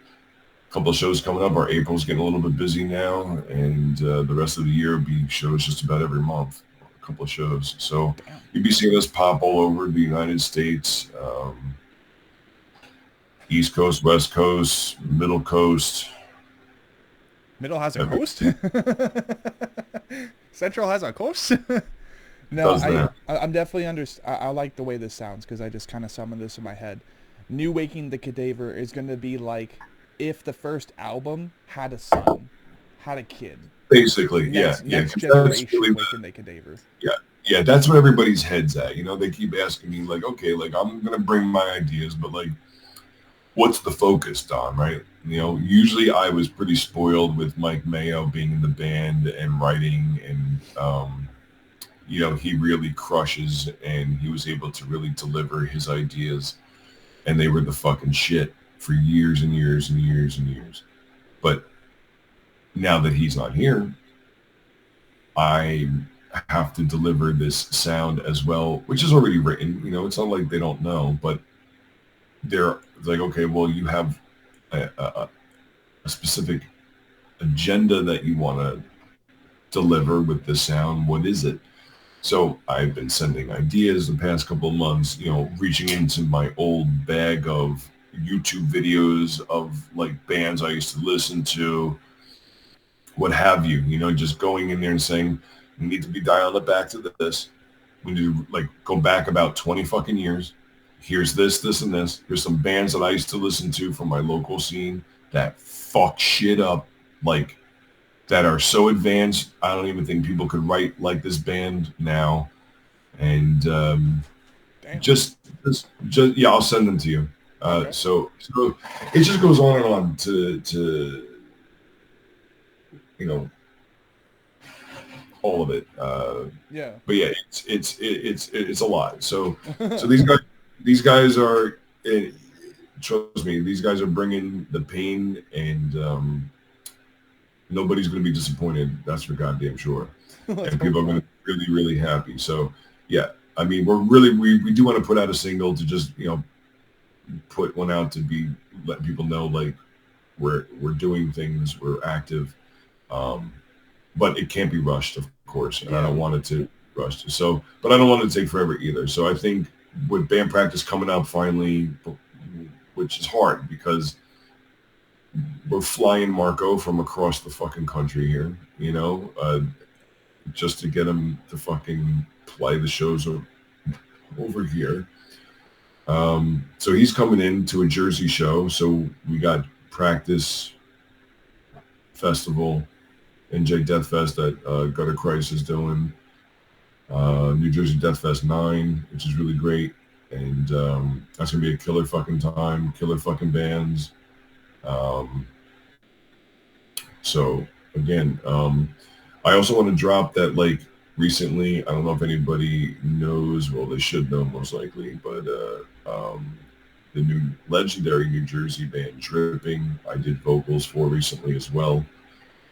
couple of shows coming up. Our April's getting a little bit busy now, and the rest of the year will be shows just about every month, a couple of shows. So you'll be seeing us pop all over the United States. East Coast, West Coast, Middle Coast. Middle has a coast? Central has a coast? No, Does that. I'm definitely I like the way this sounds because I just kind of summoned this in my head. New Waking the Cadaver is going to be like if the first album had a son, had a kid. Basically, Next That's generation really Waking the Cadaver. Yeah, that's what everybody's head's at. You know, they keep asking me, like, okay, like, I'm going to bring my ideas, but, like, what's the focus, Don, right? You know, usually I was pretty spoiled with Mike Mayo being in the band and writing, and, you know, he really crushes, and he was able to really deliver his ideas, and they were the fucking shit for years and years and years and years. But now that he's not here, I have to deliver this sound as well, which is already written. You know, it's not like they don't know, but they're like, okay, well, you have a specific agenda that you want to deliver with this sound. What is it? So I've been sending ideas the past couple of months, you know, reaching into my old bag of YouTube videos of like bands I used to listen to, what have you, you know, just going in there and saying, we need to be dialing it back to this. We need to like go back about 20 fucking years. Here's this, this, and this. Here's some bands that I used to listen to from my local scene that fuck shit up, like that are so advanced. I don't even think people could write like this band now. And just yeah, I'll send them to you. Okay. So it just goes on and on to you know, all of it. Yeah. But yeah, it's a lot. So these guys are, trust me, these guys are bringing the pain, and nobody's going to be disappointed. That's for goddamn sure. And people are going to be really, really happy. So yeah, I mean, we do want to put out a single to just, you know, put one out to be, let people know like we're doing things, we're active. But it can't be rushed, of course, and I don't want it to be rushed. So, but I don't want it to take forever either. So I think with band practice coming up finally, which is hard because we're flying Marco from across the fucking country here, you know, just to get him to fucking play the shows over here. So he's coming in to a Jersey show. So we got practice, festival, NJ Death Fest that Gutter Christ is doing, New Jersey Death Fest 9, which is really great, and that's gonna be a killer fucking time, killer fucking bands. So again, I also want to drop that, like, recently, I don't know if anybody knows, well, they should know most likely, but the new legendary New Jersey band Dripping, I did vocals for recently as well.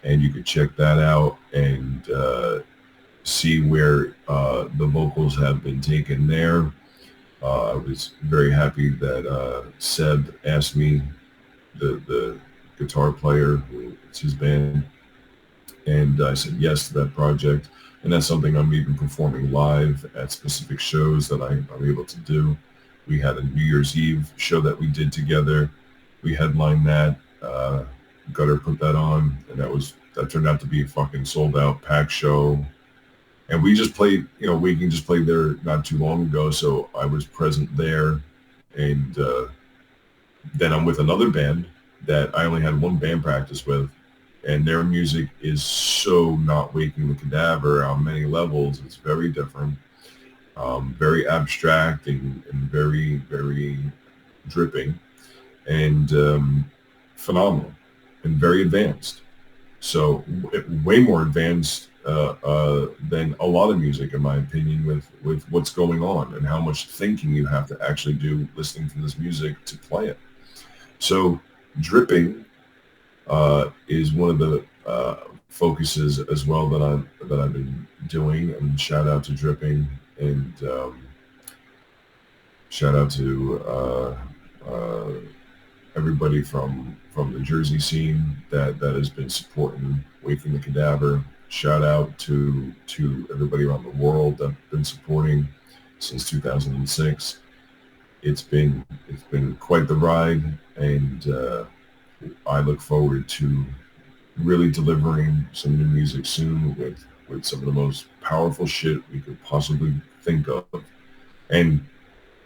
And you could check that out and see where the vocals have been taken there. I was very happy that Seb asked me, the guitar player, it's his band, and I said yes to that project. And that's something I'm even performing live at specific shows that I'm able to do. We had a New Year's Eve show that we did together. We headlined that. Gutter put that on, and that turned out to be a fucking sold out packed show. And we just played, you know, Waking just played there not too long ago, so I was present there. And then I'm with another band that I only had one band practice with, and their music is so not Waking the Cadaver on many levels. It's very different, very abstract, and very, very dripping, and phenomenal. And very advanced, so way more advanced than a lot of music, in my opinion, with what's going on and how much thinking you have to actually do listening to this music to play it. So Dripping is one of the focuses as well that I've been doing, and shout out to Dripping, and shout out to everybody from the Jersey scene that has been supporting Waking the Cadaver. Shout out to everybody around the world that have been supporting since 2006. it's been quite the ride, and I look forward to really delivering some new music soon with some of the most powerful shit we could possibly think of. And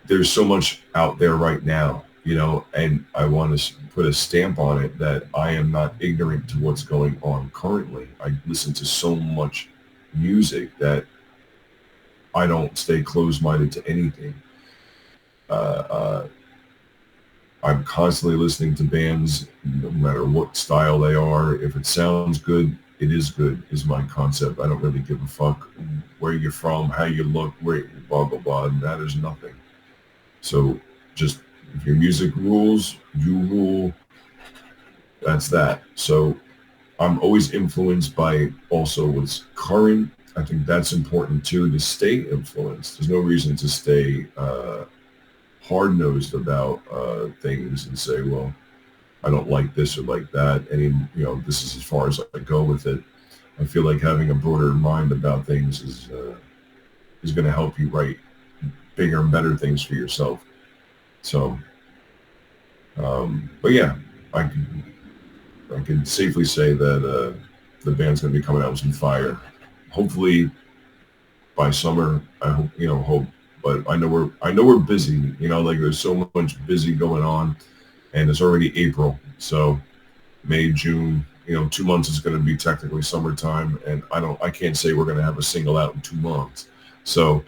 there's so much out there right now, you know, and I want to put a stamp on it that I am not ignorant to what's going on currently. I listen to so much music that I don't stay closed-minded to anything. I'm constantly listening to bands, no matter what style they are. If it sounds good, it is good, is my concept. I don't really give a fuck where you're from, how you look, where, blah, blah, blah. It matters nothing. So just, if your music rules, you rule. That's that. So I'm always influenced by also what's current. I think that's important too, to stay influenced. There's no reason to stay hard-nosed about things and say, well, I don't like this or like that. And, you know, this is as far as I go with it. I feel like having a broader mind about things is going to help you write bigger and better things for yourself. So, but yeah, I can safely say that the band's going to be coming out with some fire. Hopefully by summer. I hope, but I know we're busy. You know, like there's so much busy going on, and it's already April, so May, June. You know, 2 months is going to be technically summertime, and I can't say we're going to have a single out in 2 months. So,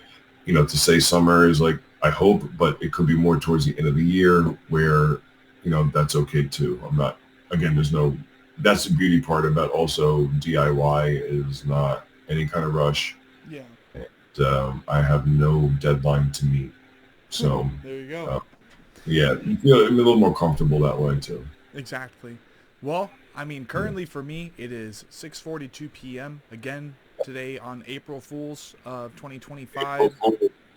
you know, to say summer is like, I hope, but it could be more towards the end of the year where, you know, that's okay too. I'm not, again, that's the beauty part about also DIY is not any kind of rush. Yeah. And I have no deadline to meet. So there you go. Yeah, you feel a little more comfortable that way too. Exactly. Well, I mean, currently for me, it is 6:42 p.m. Again, today on April Fools of 2025.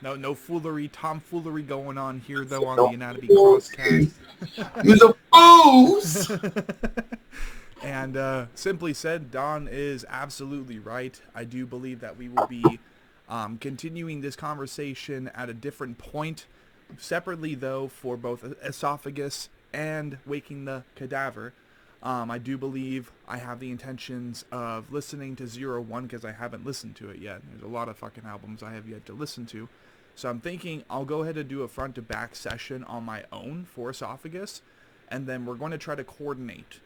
No foolery, tomfoolery going on here, though, on the Anatomy Crosscast. You're the fools! And simply said, Don is absolutely right. I do believe that we will be continuing this conversation at a different point. Separately, though, for both Esophagus and Waking the Cadaver. I do believe I have the intentions of listening to 01 because I haven't listened to it yet. There's a lot of fucking albums I have yet to listen to. So I'm thinking I'll go ahead and do a front-to-back session on my own for Esophagus. And then we're going to try to coordinate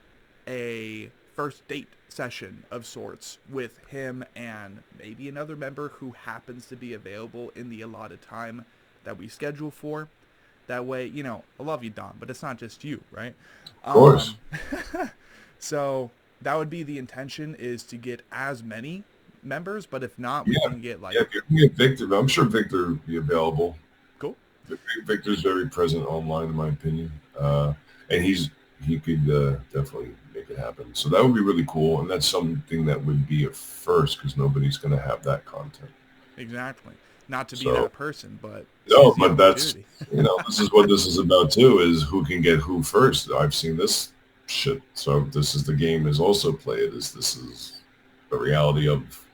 a first date session of sorts with him and maybe another member who happens to be available in the allotted time that we schedule for. That way, you know, I love you, Don, but it's not just you, right? Of course. So that would be the intention, is to get as many members, but if not, we can get like... Yeah, if you can get Victor, I'm sure Victor will be available. Cool. Victor's very present online, in my opinion. And he could definitely make it happen. So that would be really cool, and that's something that would be a first because nobody's going to have that content. Exactly. Not to be that person, but... No, but that's, you know, this is what this is about too, is who can get who first. I've seen this shit. So this is the game is also played, this is the reality of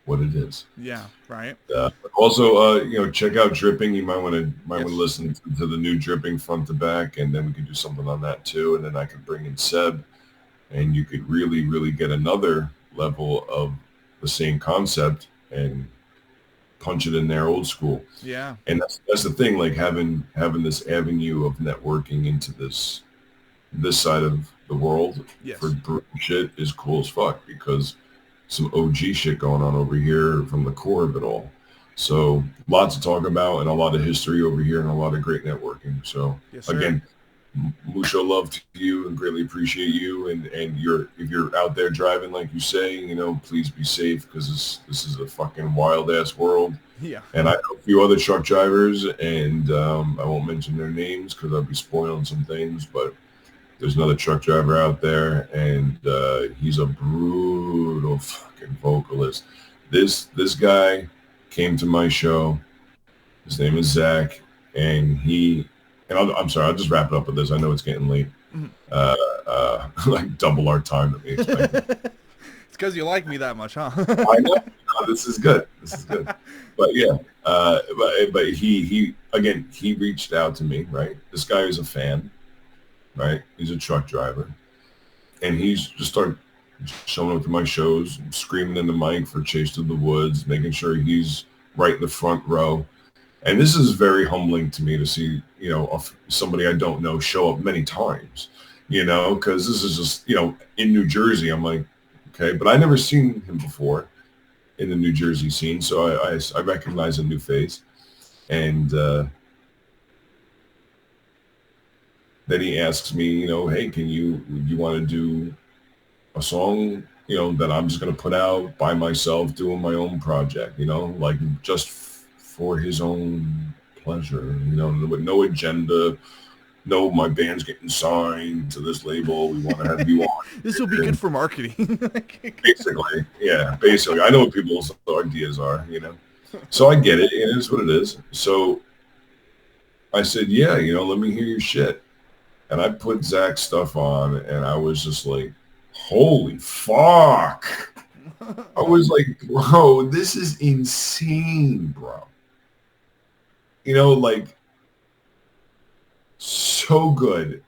what it is. Yeah, right. Also, you know, check out Dripping. You might want to listen to the new Dripping front to back, and then we could do something on that too. And then I could bring in Seb, and you could really, really get another level of the same concept and punch it in there old school. Yeah. And that's the thing, like having this avenue of networking into this side of the world for shit is cool as fuck, because some OG shit going on over here from the core of it all. So lots to talk about and a lot of history over here and a lot of great networking. So again, mucho love to you and greatly appreciate you. And if you're out there driving, like you say, you know, please be safe, because this is a fucking wild ass world. Yeah. And I know a few other truck drivers, and I won't mention their names because I'll be spoiling some things, but there's another truck driver out there, and he's a brutal fucking vocalist. This guy came to my show. His name is Zach, and I'm sorry, I'll just wrap it up with this. I know it's getting late. Mm-hmm. Like double our time that we expected. because you like me that much, huh? I know. No, this is good. This is good. But yeah, but he again, he reached out to me, right? This guy is a fan, right? He's a truck driver. And he's just started showing up to my shows, screaming in the mic for Chase to the Woods, making sure he's right in the front row. And this is very humbling to me to see, you know, somebody I don't know show up many times, you know, because this is just, you know, in New Jersey. I'm like, okay, but I never seen him before in the New Jersey scene, so I recognize a new face. And then he asks me, you know, hey, you want to do a song, you know, that I'm just going to put out by myself doing my own project, you know, like just for his own pleasure, you know, with no agenda. No, my band's getting signed to this label. We want to have you on. This will be good for marketing. Basically, yeah, basically. I know what people's ideas are, you know. So I get it. It is what it is. So I said, yeah, you know, let me hear your shit. And I put Zach's stuff on, and I was just like, holy fuck. I was like, bro, this is insane, bro. You know, like, so good.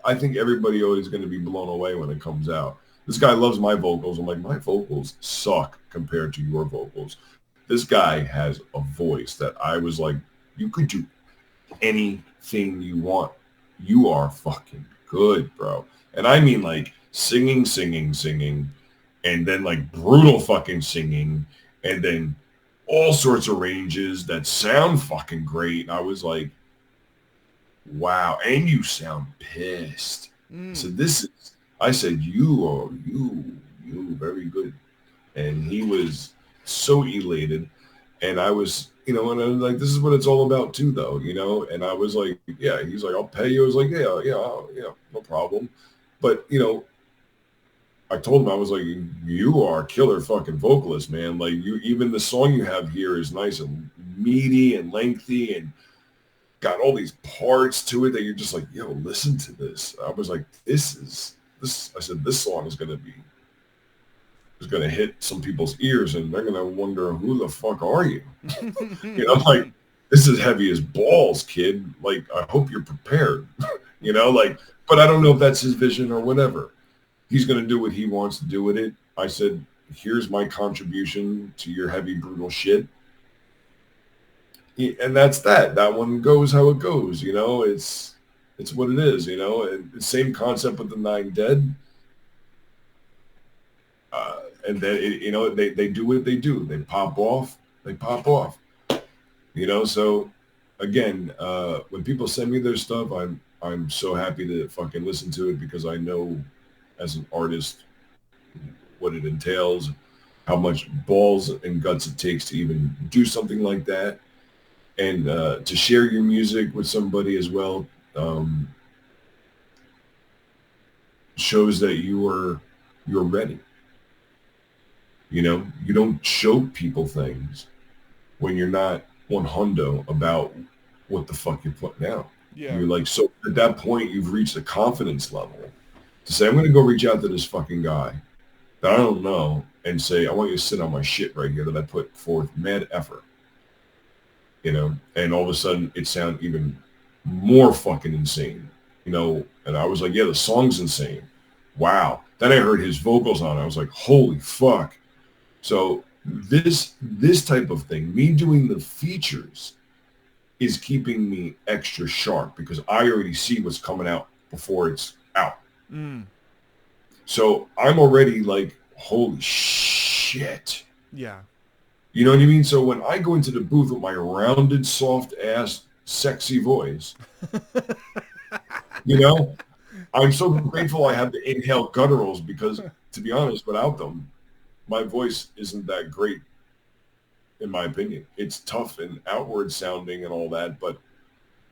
I think everybody always going to be blown away when it comes out. This guy loves my vocals. I'm like, my vocals suck compared to your vocals. This guy has a voice that I was like, you could do anything you want. You are fucking good, bro. And I mean like singing, and then like brutal fucking singing, and then all sorts of ranges that sound fucking great. And I was like, wow. And you sound pissed. So I said, you very good. And he was so elated. And I was, you know, and I was like, this is what it's all about too, though, you know? And I was like, yeah, he's like, I'll pay you. I was like, yeah, no problem. But, you know, I told him, I was like, you are a killer fucking vocalist, man. Like, even the song you have here is nice and meaty and lengthy and got all these parts to it that you're just like, yo, listen to this. I was like, I said, this song is going to hit some people's ears and they're going to wonder, who the fuck are you? You know, like, this is heavy as balls, kid. Like, I hope you're prepared, you know, like, but I don't know if that's his vision or whatever. He's going to do what he wants to do with it. I said, here's my contribution to your heavy, brutal shit. And that's that. That one goes how it goes, you know. It's what it is, you know. And the same concept with the 9 Dead. And then, you know, they do what they do. They pop off. You know, so, again, when people send me their stuff, I'm so happy to fucking listen to it because I know as an artist what it entails, how much balls and guts it takes to even do something like that. And to share your music with somebody as well shows that you're ready. You know, you don't show people things when you're not 100 about what the fuck you're putting out. Yeah. You're like, so at that point, you've reached a confidence level to say, I'm going to go reach out to this fucking guy that I don't know and say, I want you to sit on my shit right here that I put forth mad effort. You know, and all of a sudden it sounded even more fucking insane, you know, and I was like, yeah, the song's insane. Wow. Then I heard his vocals on it. I was like, holy fuck. So this type of thing, me doing the features is keeping me extra sharp because I already see what's coming out before it's out. So I'm already like, holy shit. Yeah. You know what I mean? So when I go into the booth with my rounded, soft-ass, sexy voice, you know, I'm so grateful I have the inhale gutturals because, to be honest, without them, my voice isn't that great, in my opinion. It's tough and outward sounding and all that, but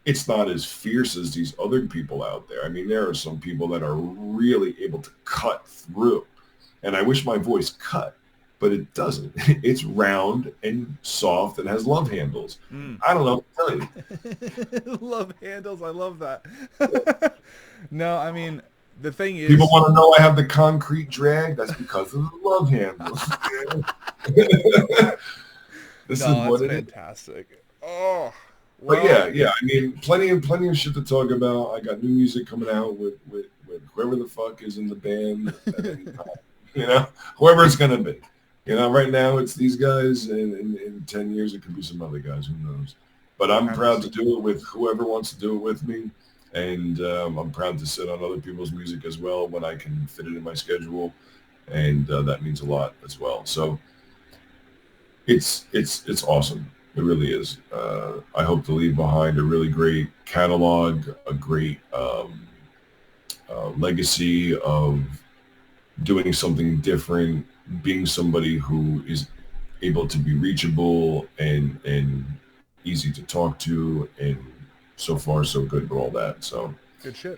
it's not as fierce as these other people out there. I mean, there are some people that are really able to cut through, and I wish my voice cut. But it doesn't. It's round and soft and has love handles. I don't know what to tell you. Love handles. I love that. No, I mean, The thing is, people want to know I have the concrete drag. That's because of the love handles. This is what it fantastic. Is. Oh, well, but yeah. I mean, plenty of shit to talk about. I got new music coming out with whoever the fuck is in the band. You know, whoever it's gonna be. You know, right now it's these guys, and in 10 years it could be some other guys. Who knows? But I'm proud to do it with whoever wants to do it with me. And I'm proud to sit on other people's music as well when I can fit it in my schedule, and that means a lot as well. So it's awesome. It really is. I hope to leave behind a really great catalog, a great legacy of doing something different, being somebody who is able to be reachable and easy to talk to, and so far so good with all that. So good shit.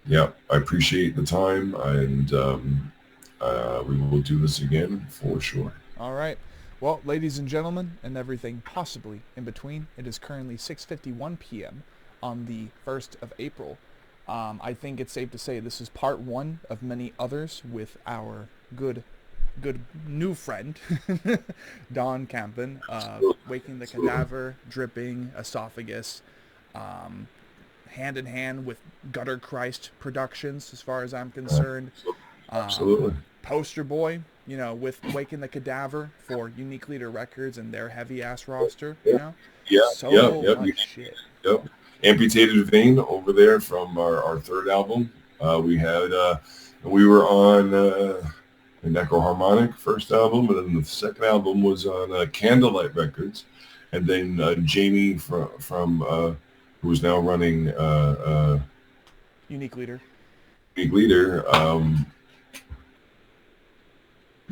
Yeah, I appreciate the time, and we will do this again for sure. All right. Well, ladies and gentlemen, and everything possibly in between, it is currently 6:51 p.m. on the 1st of April. I think it's safe to say this is part one of many others with our good new friend, Don Campan, Waking the Cadaver, Dripping, Esophagus, hand in hand with Gutter Christ Productions, as far as I'm concerned. Absolutely. Poster boy, you know, with Waking the Cadaver for Unique Leader Records and their heavy ass roster, you know? Much shit. Yep. Amputated Vein over there from our third album. We were on the Necroharmonic first album, and then the second album was on Candlelight Records, and then Jamie from who's now running Unique Leader,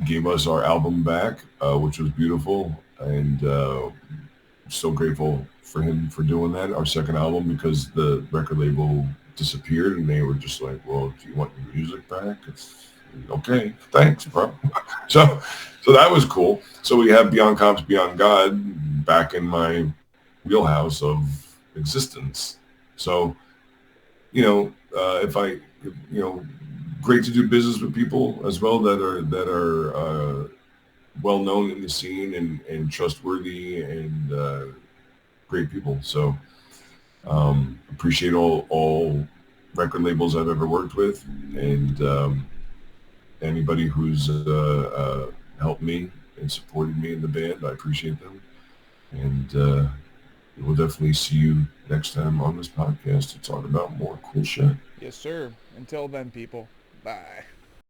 gave us our album back, which was beautiful, and so grateful for him for doing that. Our second album, because the record label disappeared, and they were just like, "Well, do you want your music back?" It's okay, thanks, bro. So that was cool. So we have Beyond Comps, Beyond God back in my wheelhouse of existence. So, you know, great to do business with people as well that are well known in the scene and trustworthy and great people. So appreciate all record labels I've ever worked with, and anybody who's helped me and supported me in the band. I appreciate them, and we'll definitely see you next time on this podcast to talk about more cool shit. Yes, sir. Until then, people. Bye.